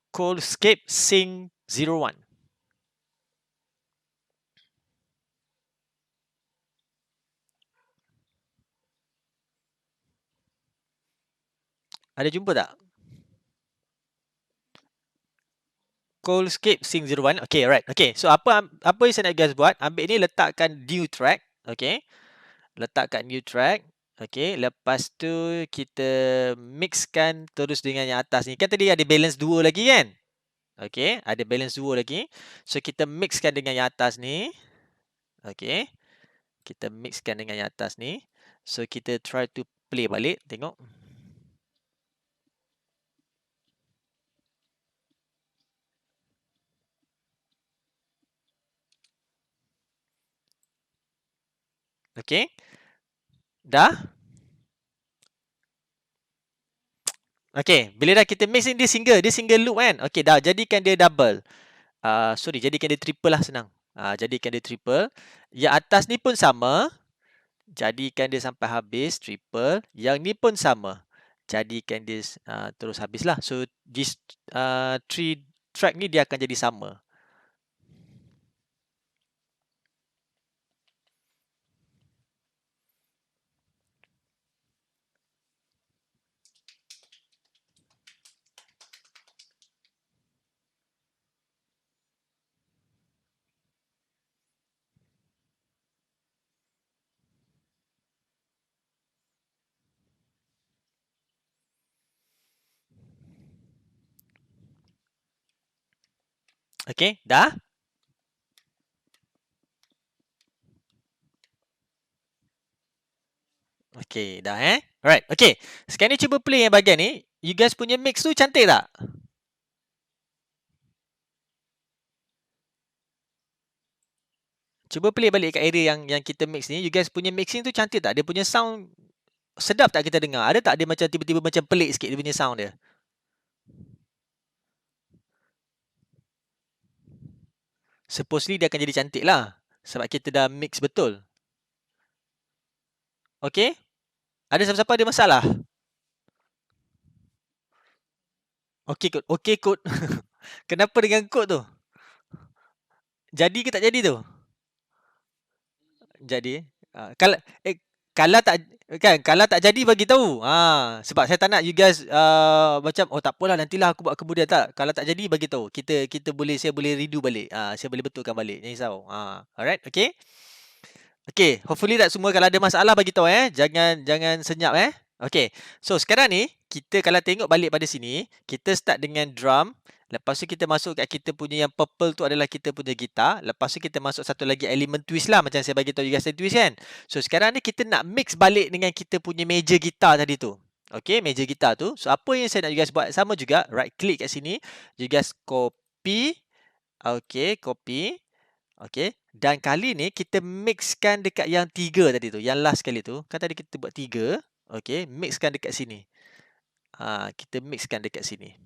Coolscape Sing 01. Ada jumpa tak? Coolscape Sing 01. Okay, right. Okay, so apa yang saya nak you guys buat? Ambil ni, letakkan new track. Okay. Letak kat new track. Okay, lepas tu kita mixkan terus dengan yang atas ni. Kan tadi ada balance 2 lagi kan? Okay, ada balance 2 lagi. So, kita mixkan dengan yang atas ni. Okay, kita mixkan dengan yang atas ni. So, kita try to play balik. Tengok. Okay, dah? Okay, bila dah kita mix ni, dia single loop kan? Okay, dah. Jadikan dia double. Jadikan dia triple lah, senang. Jadikan dia triple. Yang atas ni pun sama. Jadikan dia sampai habis, triple. Yang ni pun sama. Jadikan dia terus habis lah. So, this 3 track ni dia akan jadi sama. Okay, dah? Okay, dah Alright, okay. Sekarang ni cuba play yang bahagian ni. You guys punya mix tu cantik tak? Cuba play balik kat area yang kita mix ni. You guys punya mixing tu cantik tak? Dia punya sound sedap tak kita dengar? Ada tak dia macam tiba-tiba macam pelik sikit dia punya sound dia? Supposedly dia akan jadi cantik lah. Sebab kita dah mix betul. Okay? Ada siapa-siapa ada masalah? Okay kot. Okay kot. Kenapa dengan kod tu? Jadi ke tak jadi tu? Jadi. Kalau kalau tak kan, kalau tak jadi bagi tahu. Sebab saya tak nak you guys macam tak apalah nantilah aku buat kemudian, tak. Kalau tak jadi bagi tahu. Saya boleh redo balik. Saya boleh betulkan balik. Jangan risau. Alright, okay? Okay, hopefully tak semua, kalau ada masalah bagi tahu Jangan senyap Okay. So sekarang ni kita kalau tengok balik pada sini, kita start dengan drum. Lepas tu kita masuk kat kita punya yang purple tu adalah kita punya gitar. Lepas tu kita masuk satu lagi elemen twist lah, macam saya bagi tahu you guys twist kan. So sekarang ni kita nak mix balik dengan kita punya meja gitar tadi tu. Okay, meja gitar tu. So apa yang saya nak you guys buat sama juga, right click kat sini, you guys copy. Okay, copy. Okay. Dan kali ni kita mixkan dekat yang 3 tadi tu. Yang last kali tu. Kan tadi kita buat 3. Okay. Mixkan dekat sini. Kita mixkan dekat sini.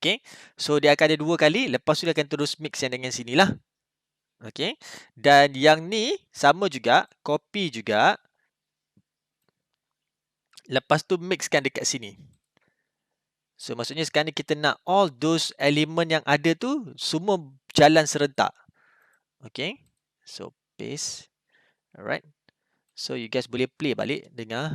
Okay. So dia akan ada 2 kali. Lepas tu dia akan terus mix yang dengan sini lah. Okay. Dan yang ni sama juga. Copy juga. Lepas tu mixkan dekat sini. So maksudnya sekarang ni kita nak all those elemen yang ada tu semua jalan serentak. Okay. So paste. Alright. So you guys boleh play balik, dengar.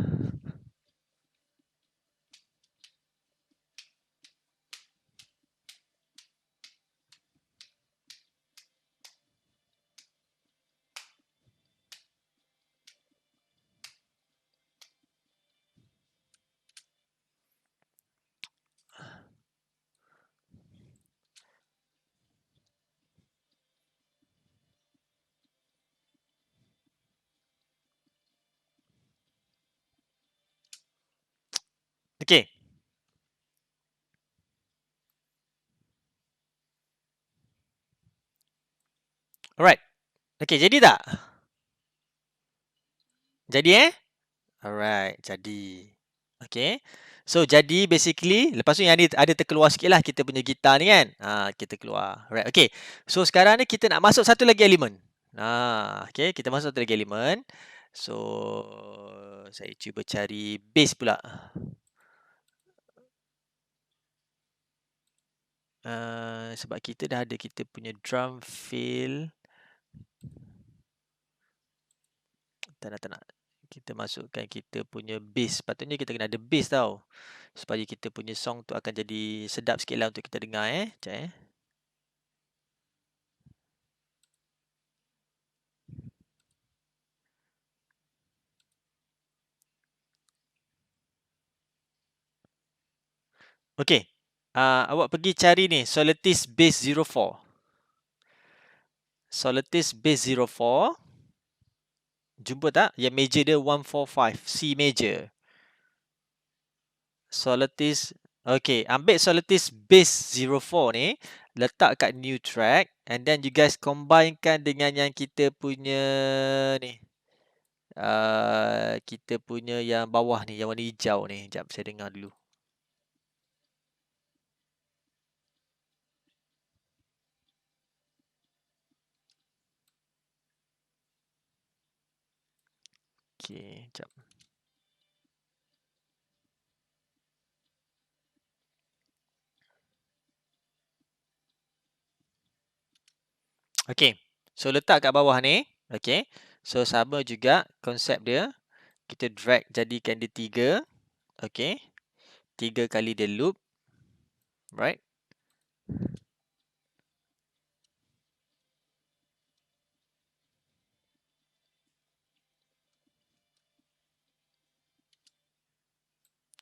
Alright. Okay, jadi tak? Jadi Alright, jadi. Okay. So, jadi basically, lepas tu yang ada terkeluar sikit lah kita punya gitar ni kan. Kita keluar. Alright, okay. So, sekarang ni kita nak masuk satu lagi elemen. Okay, kita masuk satu lagi elemen. So, saya cuba cari bass pula. Sebab kita dah ada kita punya drum fill. Tak nak. Kita masukkan kita punya bass. Patutnya kita kena ada bass tau. Supaya kita punya song tu akan jadi sedap sikit lah untuk kita dengar Sekejap Okay. Awak pergi cari ni. Solatis Bass 04. Solatis Bass 04. Jumpa tak? Yang major dia 145. C major. Solatis. Okay. Ambil Solatis Bass 04 ni. Letak kat new track. And then you guys combinekan dengan yang kita punya ni. Kita punya yang bawah ni. Yang warna hijau ni. Sekejap saya dengar dulu. Okay. Sekejap. Okay. So letak kat bawah ni. Okay. So sama juga konsep dia. Kita drag jadikan dia 3. Okay. 3 kali dia loop. Right.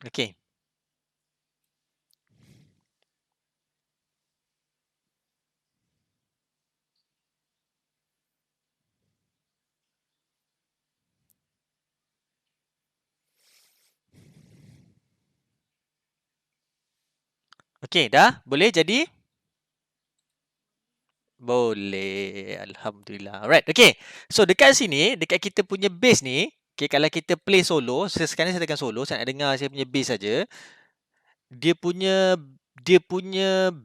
Okay. Okay, dah? Boleh jadi? Boleh. Alhamdulillah. Alright, okay. So, dekat sini, dekat kita punya bass ni, okay, kalau kita play solo, sekarang saya tekan solo, saya nak dengar saya punya bass saja. Dia punya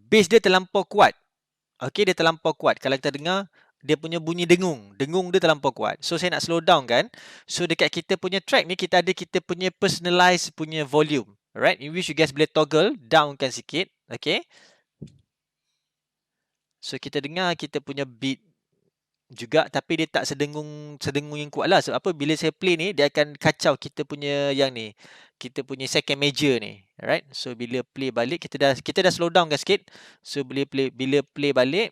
bass dia terlampau kuat. Okay, dia terlampau kuat. Kalau kita dengar, dia punya bunyi dengung. Dengung dia terlampau kuat. So, saya nak slow down kan. So, dekat kita punya track ni, kita ada kita punya personalized punya volume. Alright, in which you guys boleh toggle downkan sikit. Okay. So, kita dengar kita punya beat juga, tapi dia tak sedengung yang kuat lah. Sebab apa? Bila saya play ni, dia akan kacau kita punya yang ni. Kita punya second major ni. Alright. So, bila play balik, kita dah slow down kan sikit. So, bila play balik,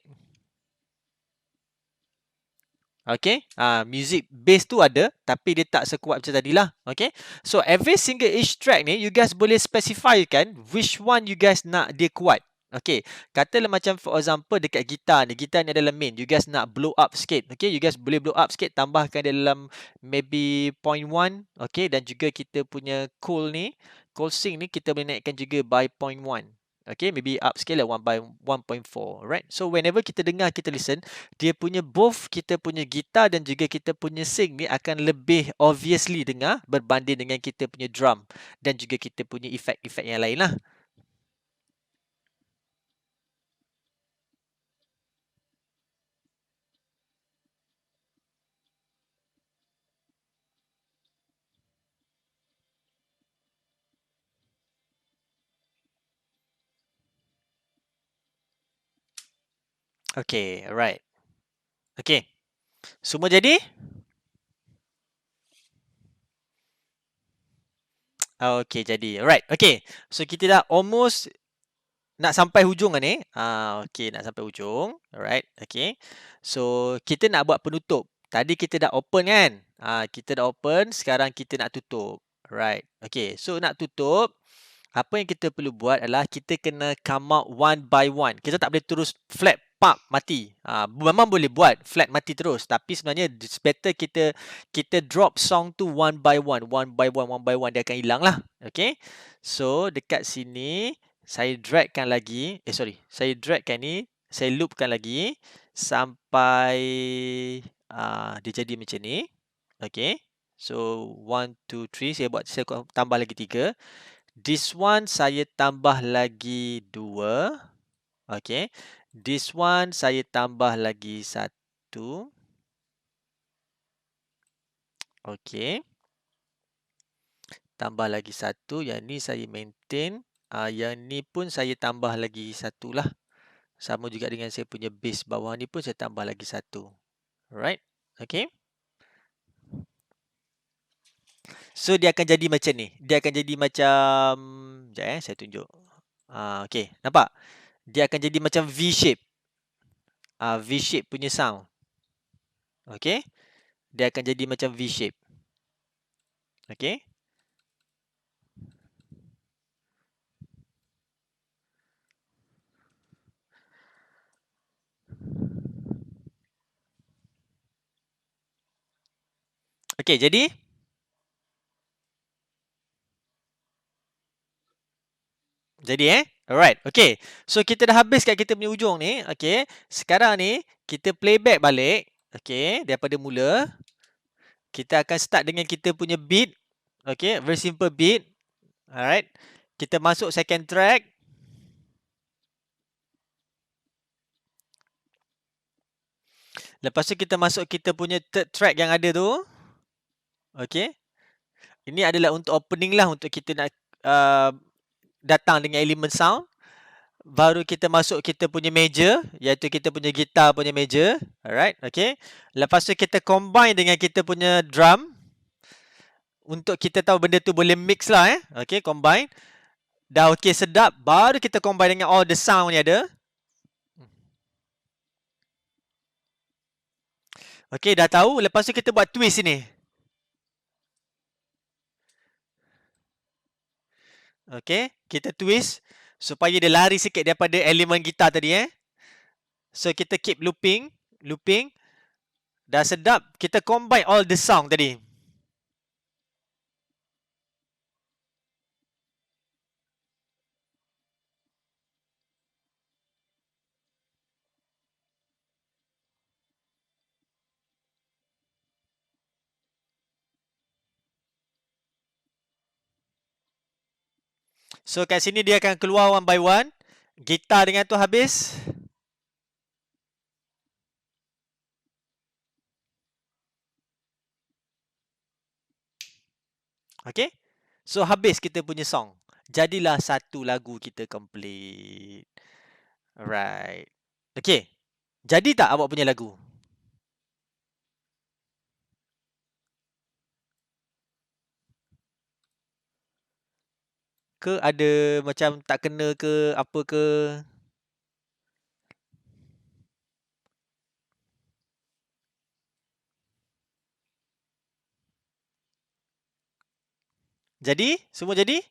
okay. Music bass tu ada, tapi dia tak sekuat macam tadi lah. Okay. So, every single each track ni, you guys boleh specify kan which one you guys nak dia kuat. Okay. Katalah macam for example dekat gitar ni. Gitar ni adalah main. You guys nak blow up sikit. Okay. You guys boleh blow up sikit. Tambahkan dalam maybe 0.1. Okay. Dan juga kita punya cool ni. Cool sync ni kita boleh naikkan juga by 0.1. Okay, maybe up scale lah 1 by 1.4, right? So whenever kita dengar, kita listen, dia punya both kita punya gitar dan juga kita punya sync ni akan lebih obviously dengar berbanding dengan kita punya drum dan juga kita punya efek-efek yang lain lah. Okay, alright. Okay, semua jadi? Okay, jadi. Alright, okay. So kita dah almost nak sampai hujung kan ni. Okay, nak sampai hujung. Alright, okay. So kita nak buat penutup. Tadi kita dah open kan? Kita dah open, sekarang kita nak tutup. Alright, okay. So nak tutup, apa yang kita perlu buat adalah kita kena come out one by one. Kita tak boleh terus flat pop mati. Memang boleh buat flat mati terus, tapi sebenarnya it's better kita drop song tu one by one, dia akan hilang lah. Okay. So dekat sini saya dragkan lagi. Saya dragkan ni, saya loopkan lagi. sampai dia jadi macam ni. Okay. So 1, 2, 3. Saya tambah lagi 3. This one saya tambah lagi 2. Okay. This one saya tambah lagi 1. Okay. Tambah lagi 1. Yang ni saya maintain. Yang ni pun saya tambah lagi 1 lah. Sama juga dengan saya punya base bawah ni pun saya tambah lagi 1. Alright. Okay. So dia akan jadi macam ni. Dia akan jadi macam, sekejap saya tunjuk. Okay, nampak? Dia akan jadi macam V shape. V shape punya sound. Okay. Dia akan jadi macam V shape. Okay. Okay, jadi alright. Okay. So kita dah habis kat kita punya ujung ni. Okay. Sekarang ni kita playback balik. Okay. Daripada mula. Kita akan start dengan kita punya beat. Okay. Very simple beat. Alright. Kita masuk second track. Lepas tu kita masuk kita punya third track yang ada tu. Okay. Ini adalah untuk opening lah. Untuk kita nak datang dengan elemen sound. Baru kita masuk kita punya major, iaitu kita punya gitar punya major. Alright, okay. Lepas tu kita combine dengan kita punya drum. Untuk kita tahu benda tu boleh mix lah Okay, combine. Dah okay sedap, baru kita combine dengan all the sound ni ada. Okay, dah tahu. Lepas tu kita buat twist ni. Okay, kita twist supaya dia lari sikit daripada elemen gitar tadi So kita keep looping. Dah sedap, kita combine all the sound tadi. So kat sini dia akan keluar one by one. Gitar dengan tu habis. Okay. So habis kita punya song. Jadilah satu lagu kita complete. Alright. Okay. Jadi tak awak punya lagu? Ke ada macam tak kena ke apa ke? Jadi? Semua jadi?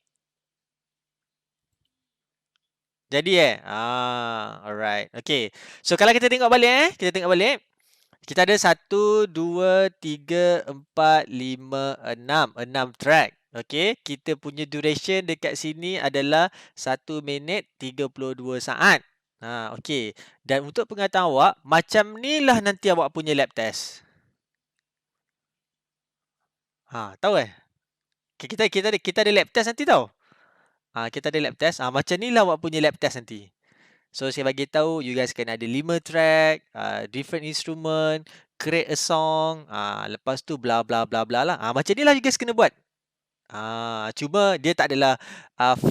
Jadi alright. Okay. So kalau kita tengok balik kita tengok balik. Kita ada 1, 2, 3, 4, 5, 6. 6 track. Okay. Kita punya duration dekat sini adalah 1 minit 32 saat. Okay. Dan untuk pengetahuan awak, macam ni lah nanti awak punya lab test. Tahu kita ada lab test nanti tau. Kita ada lab test. Macam ni lah awak punya lab test nanti. So saya bagi tahu you guys kena ada 5 track, different instrument, create a song, lepas tu bla bla bla bla lah. Macam ni lah you guys kena buat. Cuma dia tak adalah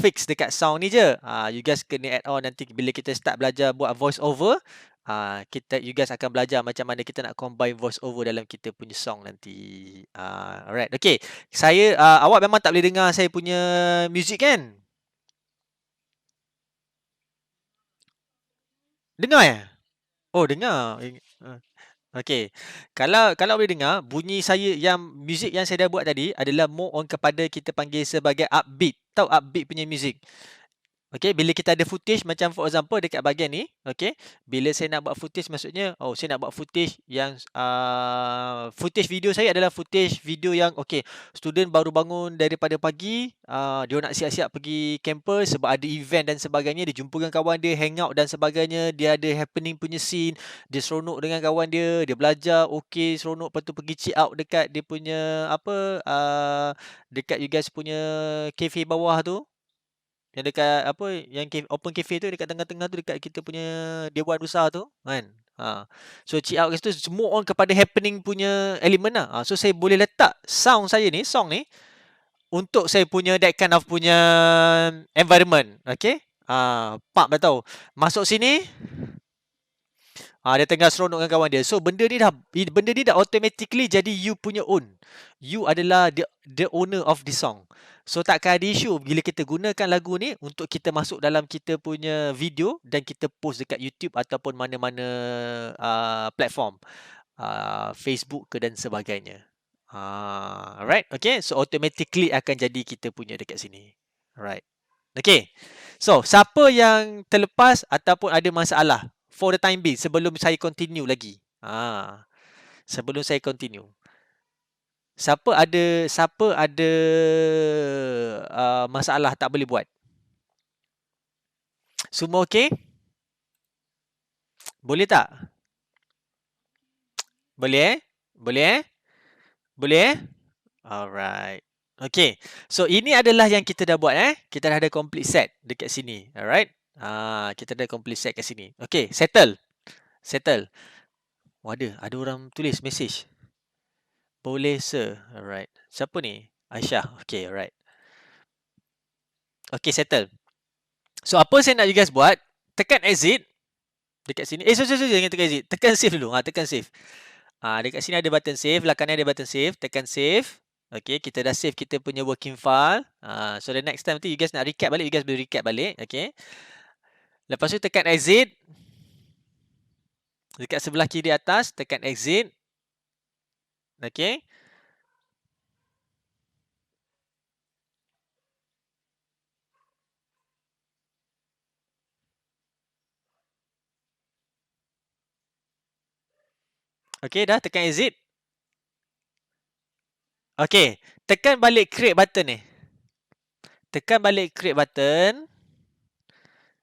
fix dekat sound ni je. You guys kena add on nanti bila kita start belajar buat voice over. You guys akan belajar macam mana kita nak combine voice over dalam kita punya song nanti. Alright, okay. Awak memang tak boleh dengar saya punya music kan? Dengar Oh, dengar. Okay. Kalau boleh dengar, bunyi saya yang music yang saya dah buat tadi adalah more on kepada kita panggil sebagai upbeat. Tahu upbeat punya music? Okay, bila kita ada footage macam for example dekat bahagian ni, okay, bila saya nak buat footage maksudnya, saya nak buat footage yang footage video saya adalah footage video yang okay, student baru bangun daripada pagi, dia nak siap-siap pergi campus sebab ada event dan sebagainya, dia jumpa dengan kawan dia, hangout dan sebagainya, dia ada happening punya scene, dia seronok dengan kawan dia belajar, okay, seronok, lepas tu pergi chill out dekat dia punya apa, dekat you guys punya cafe bawah tu. Yang dekat apa, yang open cafe tu dekat tengah-tengah tu, dekat kita punya Dewan Besar tu kan. So chill out kat situ, semua on kepada happening punya elemen lah. So saya boleh letak song ni untuk saya punya that kind of punya environment. Okay. Pak dah tahu. Masuk sini, dia tengah seronok dengan kawan dia. So benda ni dah automatically jadi you punya own. You adalah the owner of the song. So takkan ada isu bila kita gunakan lagu ni untuk kita masuk dalam kita punya video dan kita post dekat YouTube ataupun mana-mana platform, Facebook ke dan sebagainya. Alright, okay. So automatically akan jadi kita punya dekat sini. Alright. Okay. So, siapa yang terlepas ataupun ada masalah for the time being sebelum saya continue lagi? Sebelum saya continue. Siapa ada masalah tak boleh buat? Semua okey? Boleh tak? Boleh? Boleh? Boleh? Alright. Okay. So, ini adalah yang kita dah buat. Kita dah ada complete set dekat sini. Alright. Kita dah complete set kat sini. Okay. Settle. Ada orang tulis message. Boleh sir. Alright. Siapa ni? Aisyah. Okay. Alright. Okay. Settle. So, apa saya nak you guys buat? Tekan exit. Dekat sini. Sorry. Jangan tekan exit. Tekan save dulu. Tekan save. Dekat sini ada button save. Belah kanan ada button save. Tekan save. Okay, kita dah save kita punya working file. So the next time tu you guys nak recap balik, you guys boleh recap balik. Okay. Lepas tu tekan exit. Dekat sebelah kiri atas, tekan exit. Okay. Okay, dah tekan exit. Okay, tekan balik create button ni. Tekan balik create button.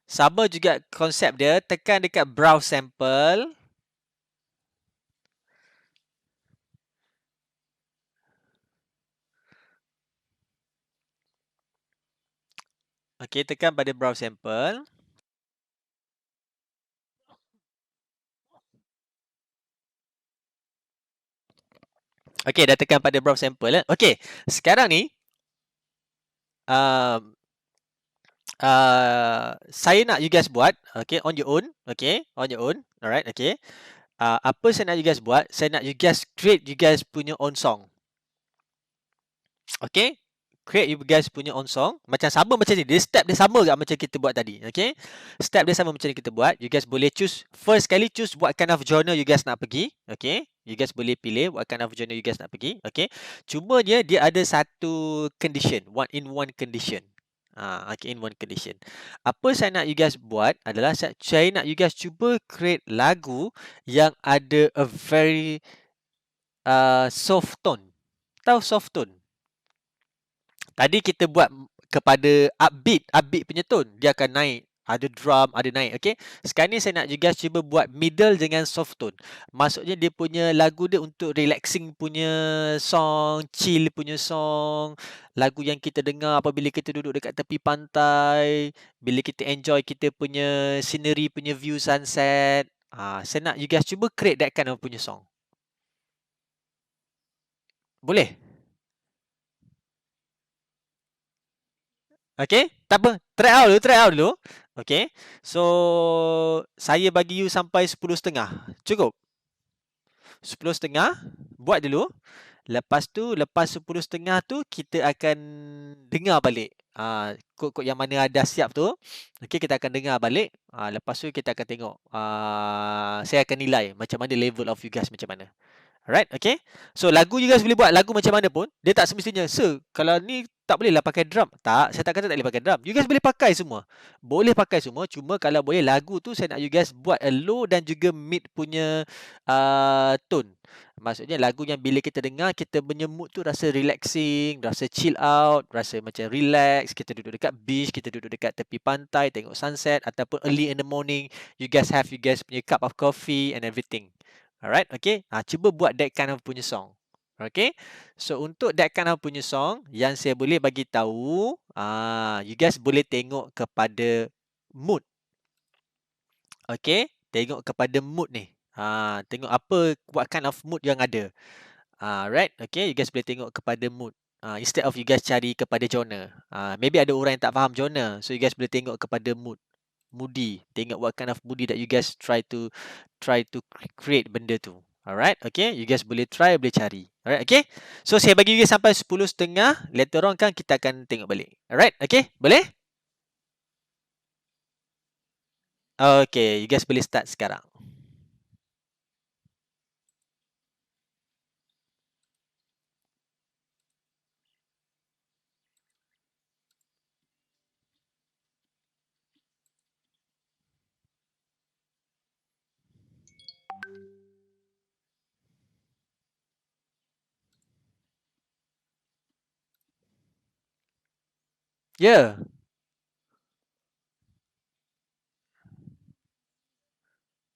Sama juga konsep dia, tekan dekat browse sample. Okay, tekan pada browse sample. Okay, dah tekan pada browse sample. Okay, sekarang ni saya nak you guys buat, okay, on your own, okay, on your own, alright, okay. Apa saya nak you guys buat? Saya nak you guys create you guys punya own song. Okay, create you guys punya own song. Macam sama macam ni, dia step dia sama juga macam kita buat tadi, okay. Step dia sama macam ni kita buat. You guys boleh choose, first kali choose what kind of genre you guys nak pergi, okay. You guys boleh pilih what kind of genre you guys nak pergi, okay. Cuma dia ada satu condition, one condition. Okay, in one condition. Apa saya nak you guys buat adalah saya nak you guys cuba create lagu yang ada a very soft tone. Tahu soft tone? Tadi kita buat kepada upbeat punya tone. Dia akan naik. Ada drum, ada naik. Okay. Sekarang ni saya nak you guys cuba buat middle dengan soft tone. Maksudnya dia punya lagu dia untuk relaxing punya song, chill punya song. Lagu yang kita dengar apabila kita duduk dekat tepi pantai. Bila kita enjoy kita punya scenery punya view sunset. Saya nak you guys cuba create that kind of punya song. Boleh? Okay, tak apa. Try out dulu. Okay. So, saya bagi you sampai 10.30. Cukup? 10.30. Buat dulu. Lepas tu, lepas 10.30 tu, kita akan dengar balik. Kod-kod yang mana ada siap tu. Okay, kita akan dengar balik. Lepas tu, kita akan tengok. Saya akan nilai macam mana level of you guys macam mana. Alright, okay. So lagu you guys boleh buat lagu macam mana pun. Dia tak semestinya, sir, kalau ni tak boleh lah pakai drum. Tak, saya tak kata tak boleh pakai drum. You guys boleh pakai semua. Boleh pakai semua. Cuma kalau boleh lagu tu saya nak you guys buat a low dan juga mid punya tone. Maksudnya lagu yang bila kita dengar, kita punya mood tu rasa relaxing, rasa chill out, rasa macam relax. Kita duduk dekat beach, kita duduk dekat tepi pantai, tengok sunset. Ataupun early in the morning, you guys punya cup of coffee and everything. Alright, okay. Cuba buat that kind of punya song. Okay. So untuk that kind of punya song yang saya boleh bagi tahu, you guys boleh tengok kepada mood. Okay. Tengok kepada mood ni. Tengok apa, what kind of mood yang ada. Right. Okay. You guys boleh tengok kepada mood. Instead of you guys cari kepada genre. Maybe ada orang yang tak faham genre. So you guys boleh tengok kepada mood. Moody. Tengok what kind of moody that you guys try to create benda tu. Alright, okay. You guys boleh try, boleh cari. Alright, okay. So saya bagi you guys sampai 10.30. Later on kan kita akan tengok balik. Alright, okay. Boleh? Okay, you guys boleh start sekarang. Ya. Yeah.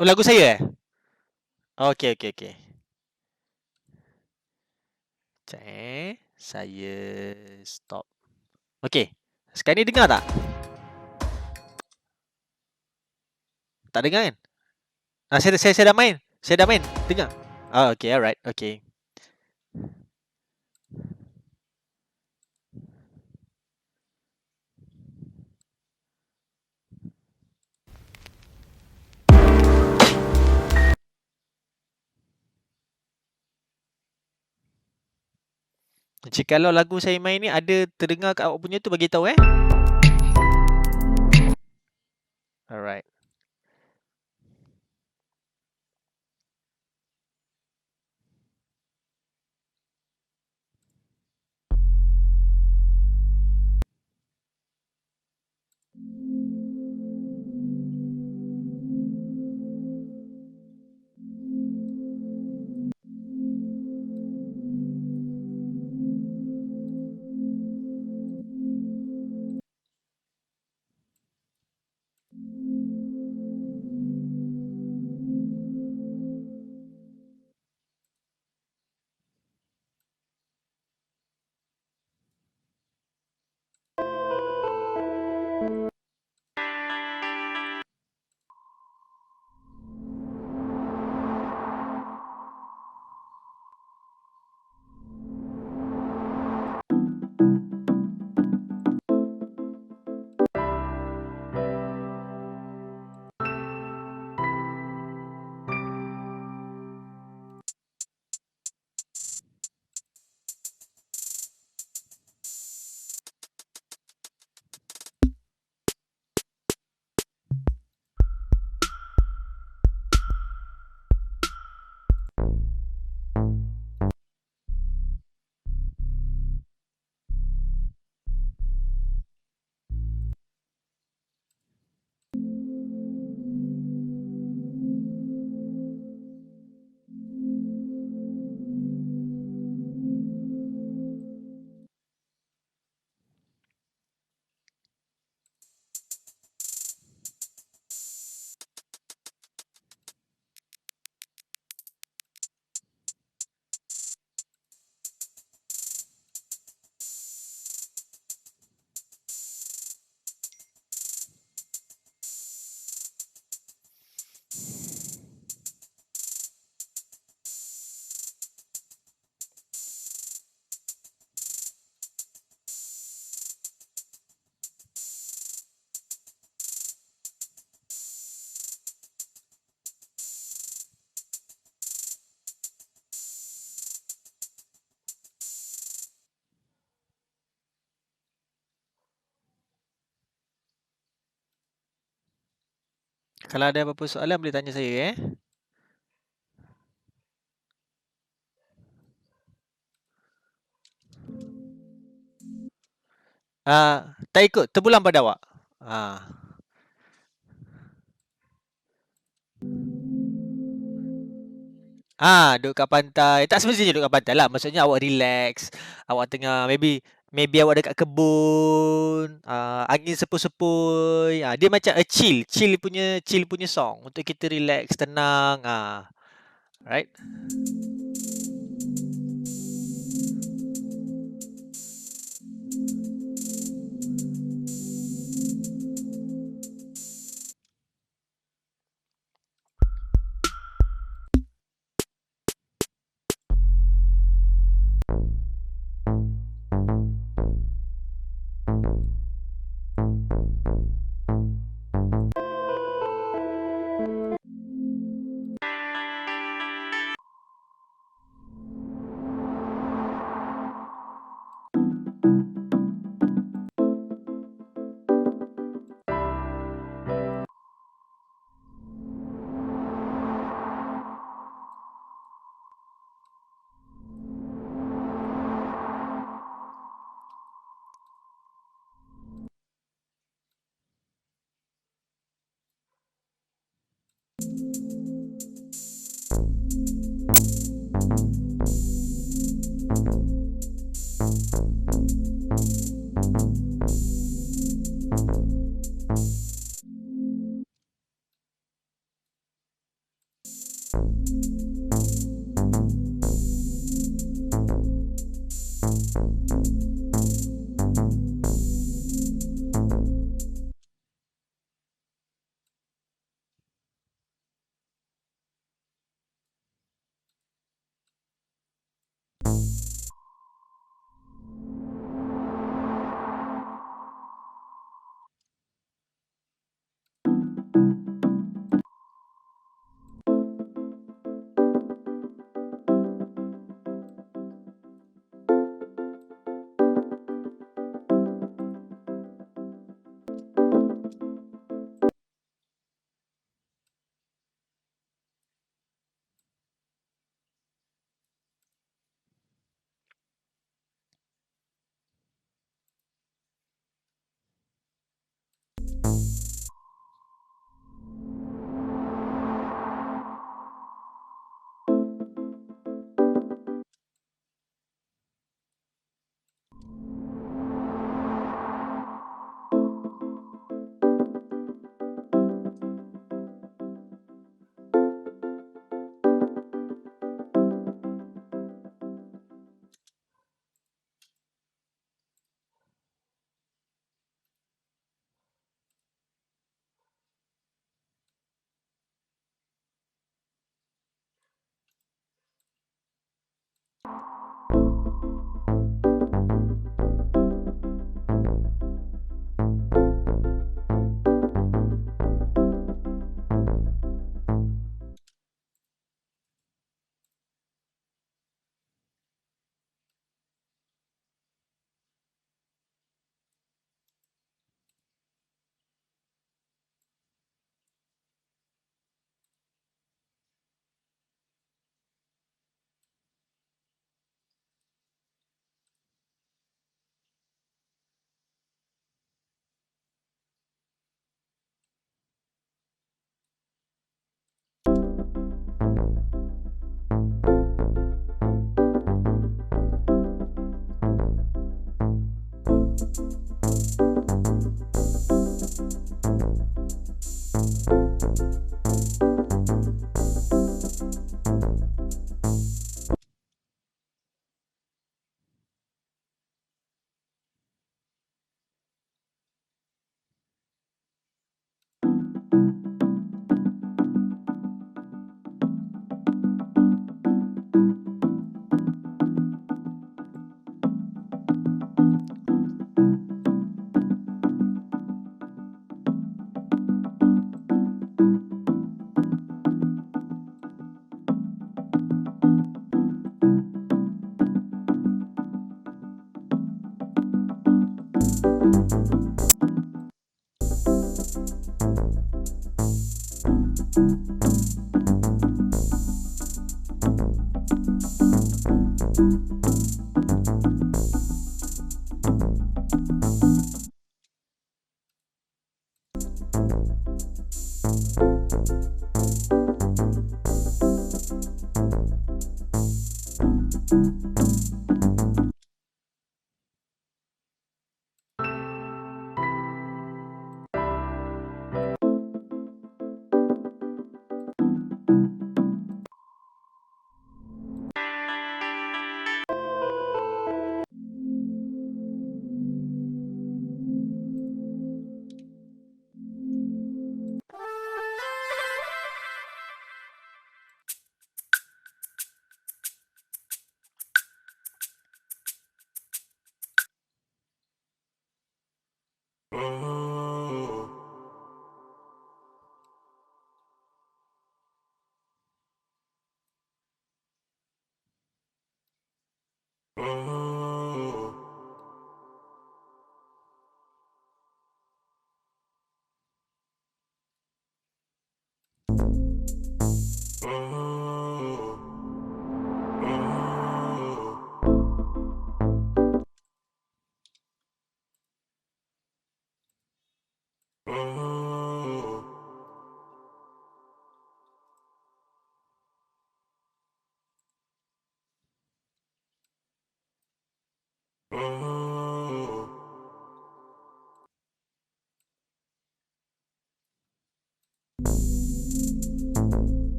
Oh, lagu saya eh? Okay, okay, okay. Saya stop. Okay. Sekarang ni dengar tak? Tak dengar kan? Saya dah main. Saya dah main. Dengar. Okay, alright. Okay. Jikalau lagu saya main ni ada terdengar kat awak punya tu, bagi tahu eh. Alright. Kalau ada apa-apa soalan boleh tanya saya eh. Tak ikut, terpulang pada awak. Ah. Duduk kat pantai. Tak semestinya duduk kat pantai lah. Maksudnya awak relax. Awak tengah maybe awak dekat kebun, angin sepoi-sepoi. Dia macam a chill punya song untuk kita relax, tenang. Right?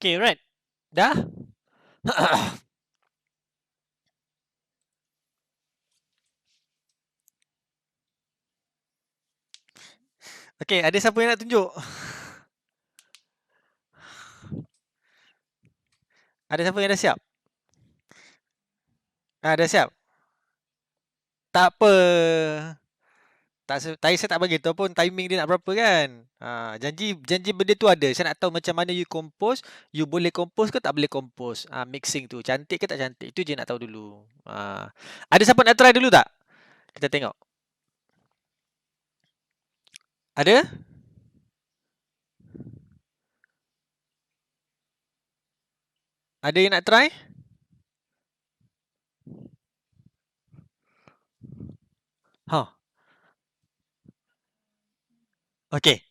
Okay, right. Dah? Okay, ada siapa yang nak tunjuk? Ada siapa yang dah siap? Dah siap? Tak apa. Tadi saya tak bagi tahu pun timing dia nak berapa kan. Janji janji benda tu ada. Saya nak tahu macam mana you compose, you boleh compose ke tak boleh compose. Mixing tu cantik ke tak cantik. Itu je nak tahu dulu. Ada siapa nak try dulu tak? Kita tengok. Ada? Ada yang nak try? Ha. Okay.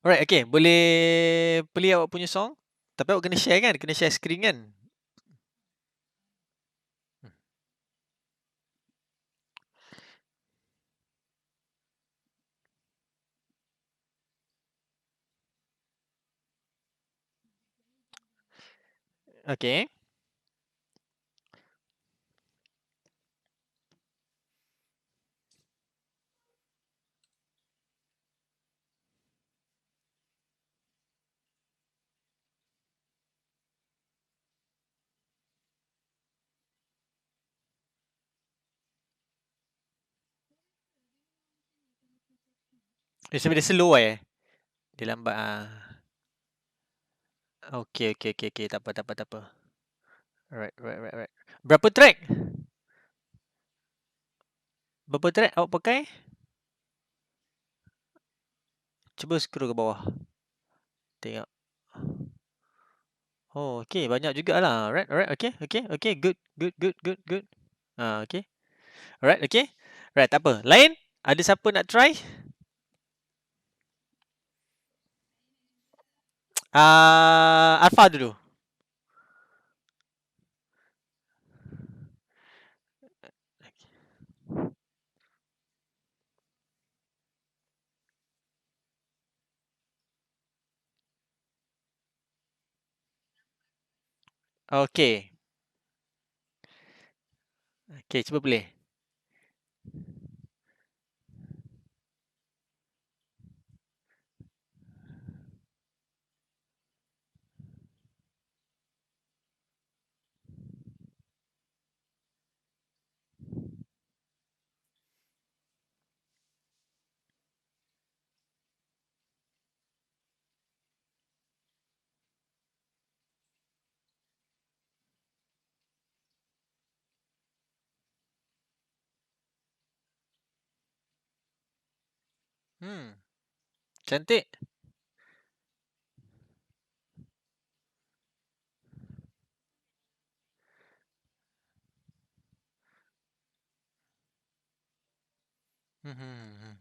Alright, okay. Boleh play awak punya song. Tapi awak kena share kan? Kena share screen kan? Okay. Dia slow Dia lambat. Okay, okay, okay, okay. Tak apa, tak apa, tak apa. Alright, right, right, right. Berapa track? Berapa track awak pakai? Cuba scroll ke bawah. Tengok. Oh, okay. Banyak jugalah. Alright, alright. Okay, okay, okay. Good, good, good, good, good. Okay. Alright, okay. Right, tak apa. Lain? Ada siapa nak try? Alpha dulu. Okay. Okay, cuba boleh. Hmm, cantik. Hmm, hmm, hmm.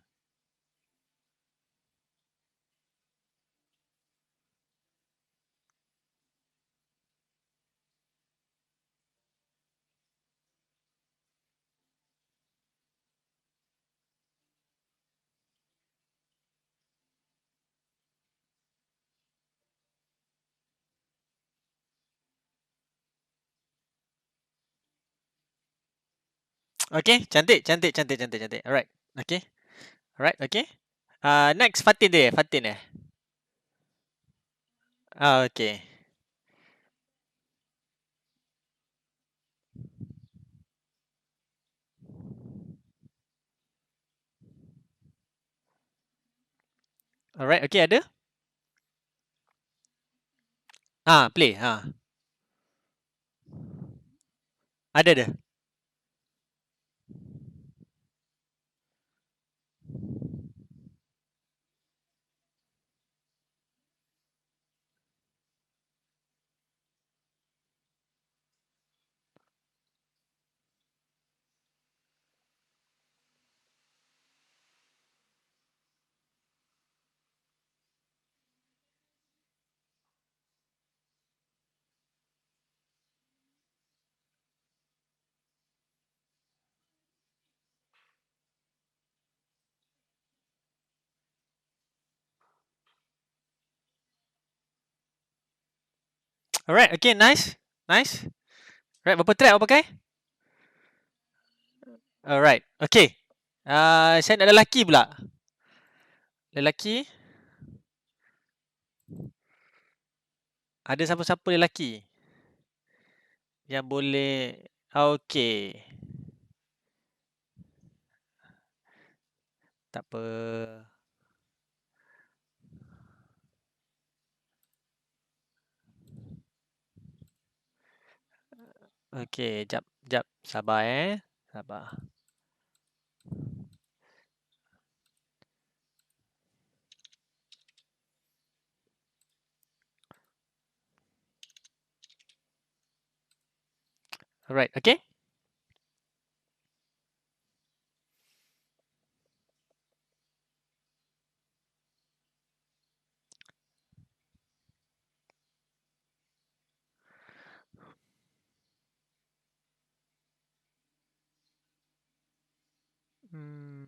Okay, cantik, cantik, cantik, cantik, cantik. Alright. Okay. Alright, okay. Next Fatin dia, Fatin eh. Okay. Alright, okay, ada? Play. Ada dah. Alright, okay, nice. Nice. Right, berapa track awak pakai? Alright, okay. Saya nak lelaki pula. Lelaki. Ada siapa-siapa lelaki yang boleh. Okay. Tak apa. Okay, jap, jap. Sabar Sabar. Alright, okay. Hmm.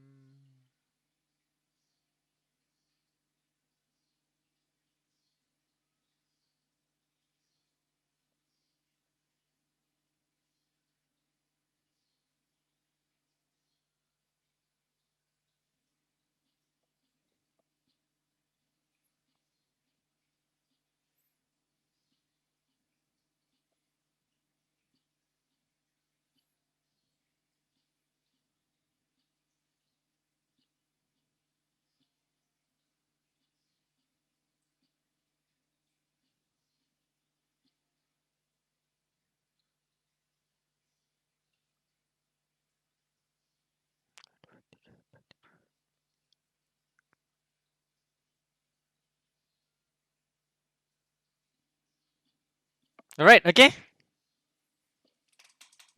Alright, okay.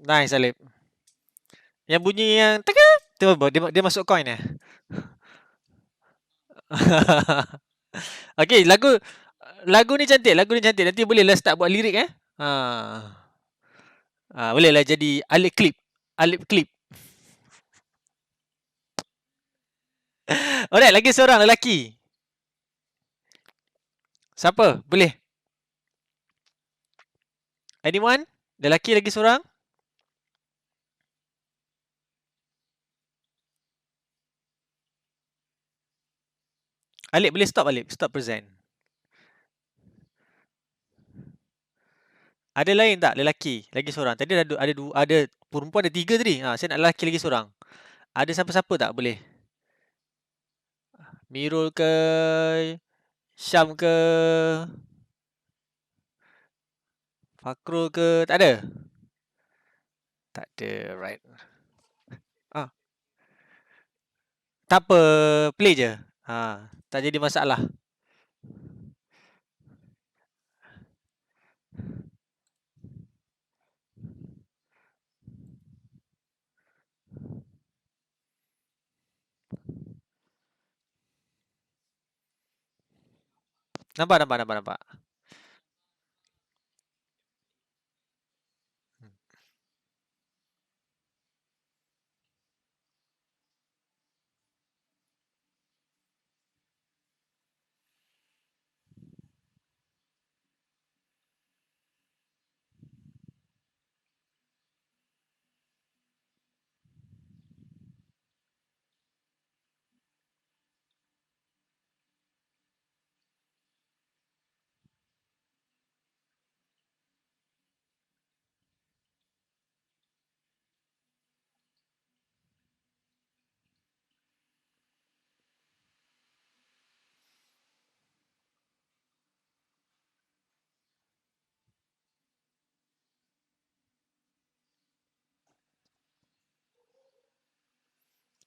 Nice, Alip. Yang bunyi yang teka tu apa? Dia masuk coin Okay, lagu ni cantik, lagu ni cantik. Nanti bolehlah start buat lirik Ha. Bolehlah jadi Alip Clip. Alip Clip. Alright, lagi seorang lelaki. Siapa? Boleh. Anyone? Lelaki lagi seorang? Alip boleh stop Alip. Stop present. Ada lain tak lelaki? Lagi seorang. Tadi ada dua, ada perempuan ada 3 tadi. Saya nak lelaki lagi seorang. Ada siapa-siapa tak boleh? Mirul ke? Syam ke? Fakrul ke? Tak ada? Tak ada, right. Ah, tak apa, play je. Tak jadi masalah. Nampak.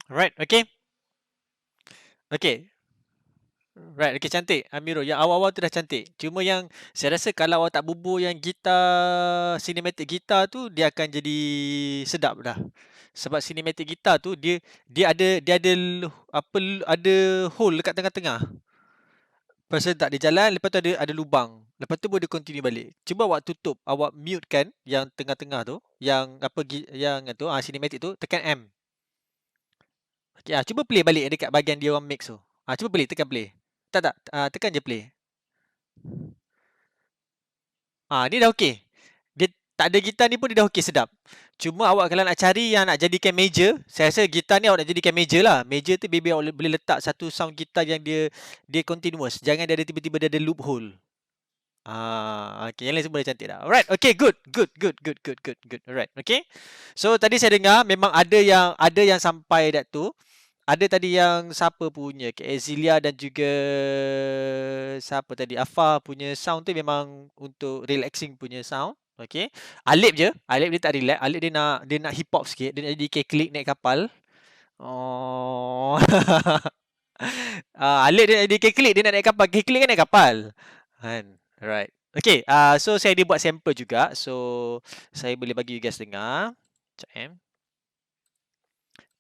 Alright, okay. Okay. Right, okay, cantik Amirul. Yang awal-awal tu dah cantik. Cuma yang saya rasa kalau awak tak bubur yang gitar, cinematic gitar tu, dia akan jadi sedap dah. Sebab cinematic gitar tu dia ada hole dekat tengah-tengah. Pasal tak dia jalan, lepas tu ada lubang. Lepas tu boleh continue balik. Cuba awak tutup, awak mute kan yang tengah-tengah tu, yang yang tu cinematic tu, tekan M. Okay, cuba play balik dekat bahagian dia orang mix tu. Cuba play, tekan play. Tak, tekan je play. Ni dah okey. Dia tak ada gitar ni pun dia dah okey sedap. Cuma awak kalau nak cari yang nak jadikan meja, saya rasa gitar ni awak nak jadikan meja lah. Meja tu maybe awak boleh letak satu sound gitar yang dia continuous. Jangan dia ada tiba-tiba dia ada loophole. Okay, yang lain semua dah cantik dah. Alright, okay, good, good, good, good, good, good, good. Alright, okay. So tadi saya dengar memang ada yang sampai that tu. Ada tadi yang siapa punya, Azilia dan juga siapa tadi, Afa punya sound tu memang untuk relaxing punya sound. Okay. Alip dia tak relax. Alip dia nak hip hop sikit. Dia nak jadi keklik naik kapal. Oh. Alip dia nak jadi keklik, dia nak naik kapal. Keklik kan naik kapal. Kan. Alright. Okay. So saya ada buat sampel juga. So saya boleh bagi you guys dengar. Sekejap.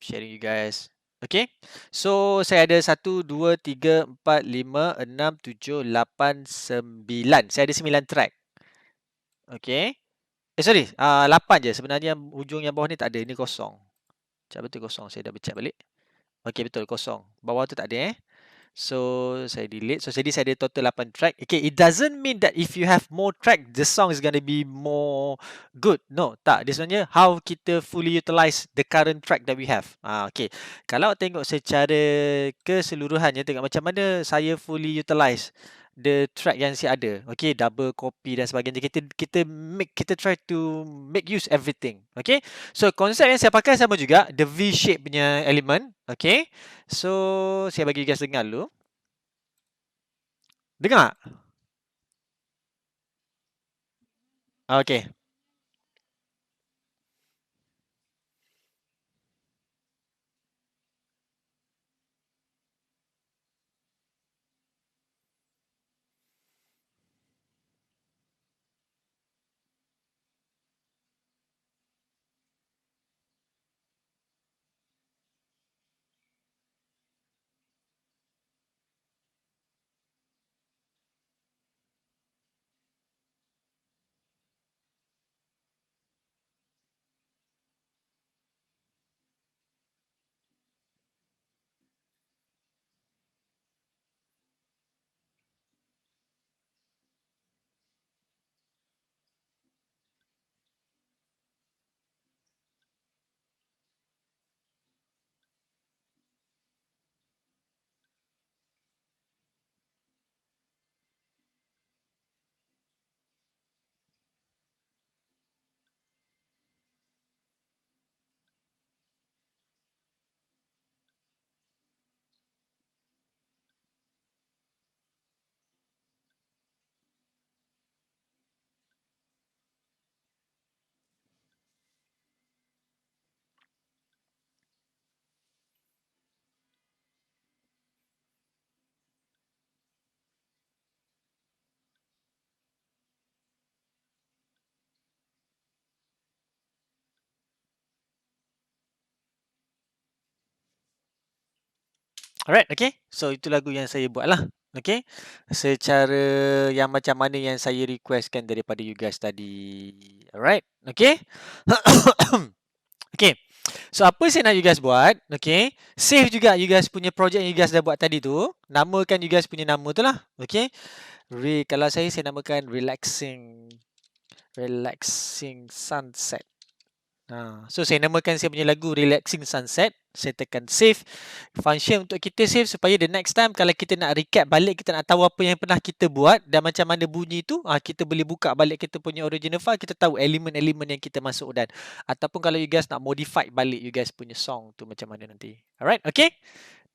Sharing you guys. Okay. So saya ada 1, 2, 3, 4, 5, 6, 7, 8, 9. Saya ada 9 track. Okay. Sorry. 8 je. Sebenarnya ujung yang bawah ni tak ada. Ini kosong. Sekejap, betul kosong. Saya dah becek balik. Okay, betul kosong. Bawah tu tak ada. So saya delete. So jadi saya ada total 8 track. Okay, it doesn't mean that if you have more track, the song is gonna be more good. No, tak. Dia sebenarnya how kita fully utilize the current track that we have. Okay. Kalau tengok secara keseluruhannya, tengok macam mana saya fully utilize the track yang saya ada. Okay, double copy dan sebagainya. Kita try to make use everything. Okay. So konsep yang saya pakai sama juga, the V shape punya element. Okay. So saya bagi you guys dengar dulu. Dengar? Okay. Alright, okay. So itu lagu yang saya buat lah. Okay. Secara yang macam mana yang saya requestkan daripada you guys tadi. Alright. Okay. Okay. So apa saya nak you guys buat, okay, save juga you guys punya project yang you guys dah buat tadi tu. Namakan you guys punya nama tu lah. Okay. Kalau saya namakan Relaxing Sunset. So saya namakan saya punya lagu Relaxing Sunset. Saya tekan save. Function untuk kita save supaya the next time kalau kita nak recap balik, kita nak tahu apa yang pernah kita buat dan macam mana bunyi tu, kita boleh buka balik kita punya original file, kita tahu elemen-elemen yang kita masuk dan ataupun kalau you guys nak modify balik you guys punya song tu macam mana nanti. Alright, okay?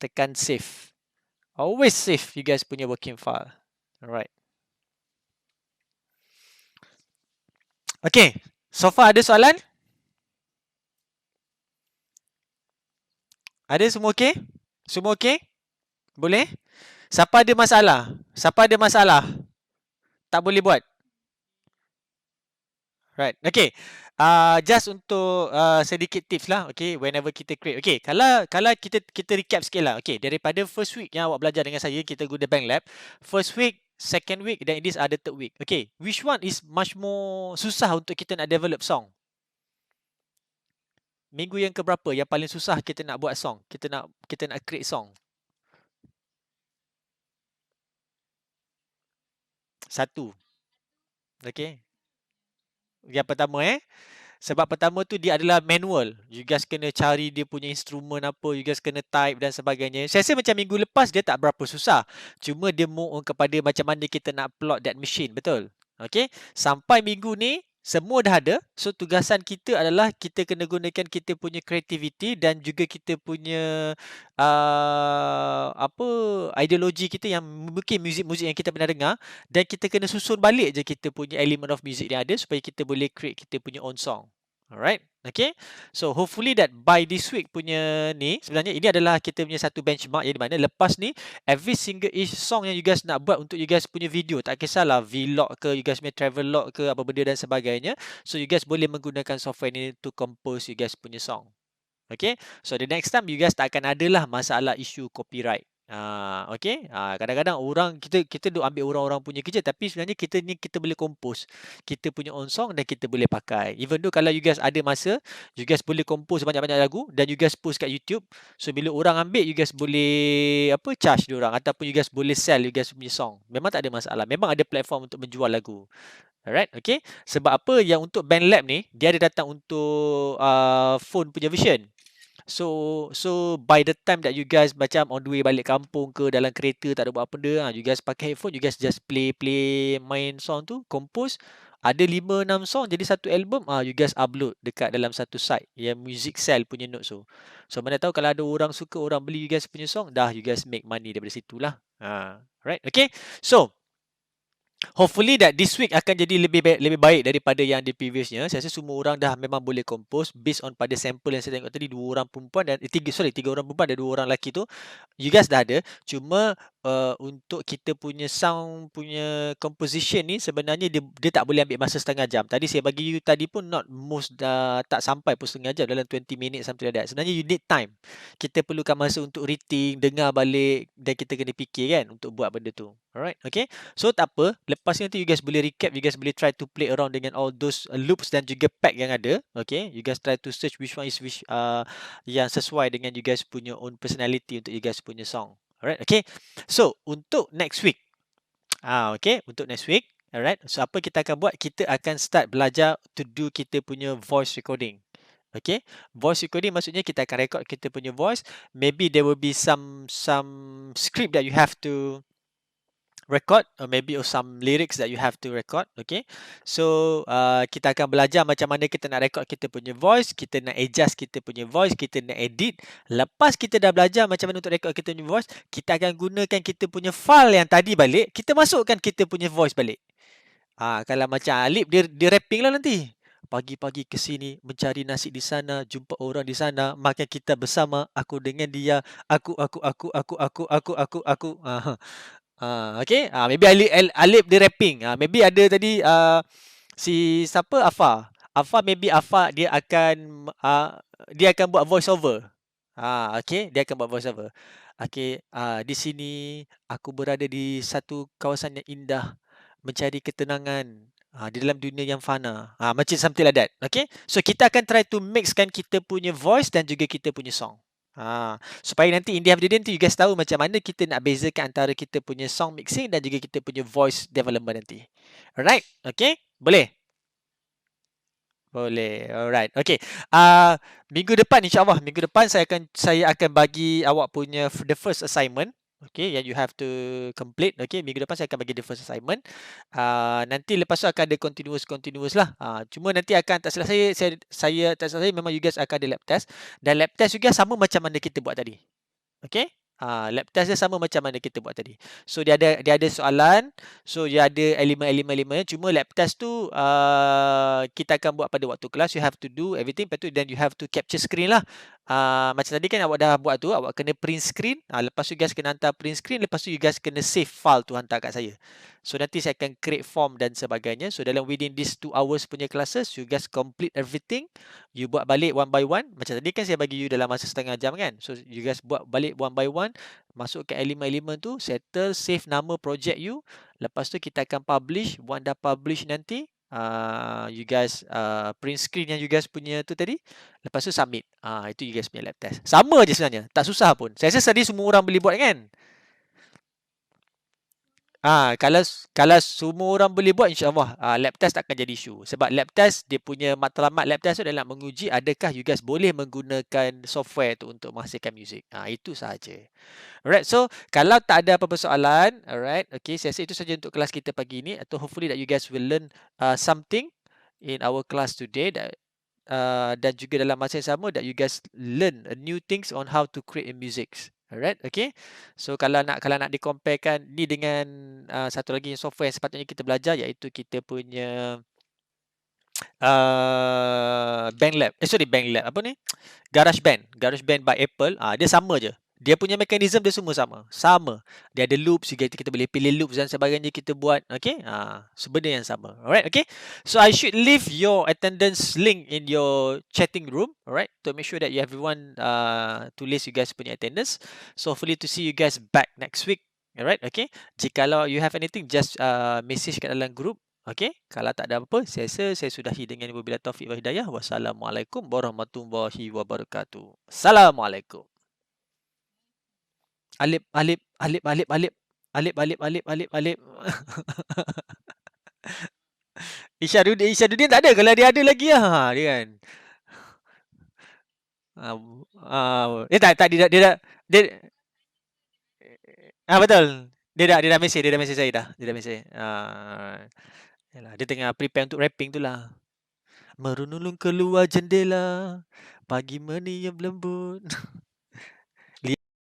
Tekan save. Always save you guys punya working file. Alright. Okay. So far ada soalan? Ada semua okey? Semua okey? Boleh? Siapa ada masalah? Siapa ada masalah? Tak boleh buat? Right. Okay. Just untuk sedikit tips lah. Okay. Whenever kita create. Okay. Kalau kita recap sikit lah. Okay. Daripada first week yang awak belajar dengan saya, kita guna Bank Lab. First week, second week, dan this other third week. Okay. Which one is much more susah untuk kita nak develop song? Minggu yang keberapa yang paling susah kita nak buat song? Kita nak create song? Satu. Okay. Yang pertama sebab pertama tu dia adalah manual. You guys kena cari dia punya instrumen apa, you guys kena type dan sebagainya. Saya rasa macam minggu lepas dia tak berapa susah. Cuma dia more on kepada macam mana kita nak plot that machine, betul? Okay, sampai minggu ni semua dah ada. So tugasan kita adalah kita kena gunakan kita punya creativity dan juga kita punya apa ideologi kita yang mungkin muzik-muzik yang kita pernah dengar, dan kita kena susun balik je kita punya element of music yang ada supaya kita boleh create kita punya own song. Alright, okay. So hopefully that by this week punya ni, sebenarnya ini adalah kita punya satu benchmark yang di mana lepas ni every single each song yang you guys nak buat untuk you guys punya video, tak kisahlah vlog ke, you guys punya travel log ke, apa benda dan sebagainya. So you guys boleh menggunakan software ni to compose you guys punya song. Okay, so the next time you guys tak akan ada lah masalah isu copyright. Okay. Kadang-kadang orang kita duk ambil orang-orang punya kerja, tapi sebenarnya kita ni kita boleh compose kita punya own song dan kita boleh pakai. Even though kalau you guys ada masa, you guys boleh compose banyak-banyak lagu dan you guys post kat YouTube. So bila orang ambil, you guys boleh apa charge dia orang, ataupun you guys boleh sell you guys punya song. Memang tak ada masalah. Memang ada platform untuk menjual lagu. Alright, okay. Sebab apa yang untuk BandLab ni, dia ada datang untuk phone punya version. So by the time that you guys macam on the way balik kampung ke, dalam kereta tak ada buat apa benda, you guys pakai headphone, you guys just play main song tu, compose, ada 5-6 song jadi satu album, you guys upload dekat dalam satu site yang Music Cell punya notes tu. So mana tahu kalau ada orang suka, orang beli you guys punya song, dah you guys make money daripada situ lah. Right, okay. So hopefully that this week akan jadi lebih baik daripada yang di previousnya. Saya rasa semua orang dah memang boleh compose based on pada sampel yang saya tengok tadi, 2 orang perempuan dan 3 orang perempuan dan 2 orang lelaki tu. You guys dah ada. Cuma untuk kita punya sound punya composition ni sebenarnya dia tak boleh ambil masa setengah jam. Tadi saya bagi you tadi pun not most tak sampai pun setengah jam, dalam 20 minit something like that. Sebenarnya you need time. Kita perlukan masa untuk reading, dengar balik, dan kita kena fikir kan untuk buat benda tu. Alright, okay. So tak apa, lepas ni nanti you guys boleh recap, you guys boleh try to play around dengan all those loops dan juga pack yang ada. Okay, you guys try to search which one is yang sesuai dengan you guys punya own personality untuk you guys punya song. Alright, okay. So untuk next week, okay, untuk next week, alright. So apa kita akan buat? Kita akan start belajar to do kita punya voice recording. Okay, voice recording maksudnya kita akan record kita punya voice. Maybe there will be some script that you have to record, or maybe some lyrics that you have to record. Okay, so kita akan belajar macam mana kita nak record kita punya voice, kita nak adjust kita punya voice, kita nak edit. Lepas kita dah belajar macam mana untuk record kita punya voice, kita akan gunakan kita punya file yang tadi balik, kita masukkan kita punya voice balik. Kalau macam Alip, dia rapping lah nanti. Pagi-pagi ke sini, mencari nasi di sana, jumpa orang di sana, makan kita bersama, aku dengan dia, aku. Okay. Maybe Alip dia rapping. Maybe ada tadi si siapa, Afa maybe dia akan buat voice over. Okay, dia akan buat voice over. Okay, di sini aku berada di satu kawasan yang indah, mencari ketenangan di dalam dunia yang fana. Macam something like that. Okay, so kita akan try to mixkan kita punya voice dan juga kita punya song. Supaya nanti in the end of the day nanti you guys tahu macam mana kita nak bezakan antara kita punya song mixing dan juga kita punya voice development nanti. Alright, okay, boleh? Boleh. Alright. Okay. Minggu depan, insyaAllah minggu depan saya akan bagi awak punya the first assignment. Okay, yang you have to complete. Okay, minggu depan saya akan bagi the first assignment. Nanti lepas tu akan ada continuous lah. Cuma nanti akan tak salah saya tak salah saya memang you guys akan ada lab test, dan lab test juga sama macam mana kita buat tadi. Okay. Lab test dia sama macam mana kita buat tadi. So dia ada soalan, so dia ada elemen-elemen. Cuma lab test tu kita akan buat pada waktu kelas. You have to do everything, lepas tu then you have to capture screen lah. Macam tadi kan awak dah buat tu, awak kena print screen. Lepas tu you guys kena hantar print screen, lepas tu you guys kena save file tu hantar kat saya. So nanti saya akan create form dan sebagainya. So dalam within these 2 hours punya classes, you guys complete everything. You buat balik one by one. Macam tadi kan saya bagi you dalam masa setengah jam kan. So you guys buat balik one by one, masukkan elemen-elemen tu, settle, save nama project you. Lepas tu kita akan publish. Once dah publish nanti, you guys print screen yang you guys punya tu tadi. Lepas tu submit. Itu you guys punya lab test. Sama je sebenarnya. Tak susah pun. Saya rasa tadi semua orang boleh buat kan. Kalau semua orang boleh buat, insya-Allah lab test tak akan jadi isu. Sebab lab test dia punya matlamat lab test tu adalah menguji adakah you guys boleh menggunakan software tu untuk menghasilkan muzik. Itu sahaja. Alright, so kalau tak ada apa-apa soalan, alright, okay, saya rasa itu saja untuk kelas kita pagi ini. Atau hopefully that you guys will learn something in our class today, dan juga dalam masa yang sama that you guys learn new things on how to create a music. Alright, okay. So kalau nak di-comparekan ni dengan satu lagi software yang sepatutnya kita belajar, iaitu kita punya BandLab, apa ni? GarageBand by Apple. Dia sama je. Dia punya mekanisme dia semua sama. Sama. Dia ada loops, kita boleh pilih loops dan sebagainya kita buat. Okay? So benda yang sama. Alright, okay? So I should leave your attendance link in your chatting room, alright? To make sure that you everyone tulis you guys punya attendance. So hopefully to see you guys back next week. Alright, okay? Jikalau you have anything, just message kat dalam group. Okey, kalau tak ada apa-apa, saya rasa saya sudahi dengan wabillahi taufiq wal hidayah. Wassalamualaikum warahmatullahi wabarakatuh. Assalamualaikum. Alip, alip, alip, alip, alip. Alip, alip, alip, alip, alip. Isyaduddin tak ada. Kalau dia ada lagi dia kan. Tak, betul. Dia dah mesej saya dah. Dia dah mesej. Yalah, dia tengah prepare untuk rapping tu lah. Merunung keluar jendela, pagi meniup lembut.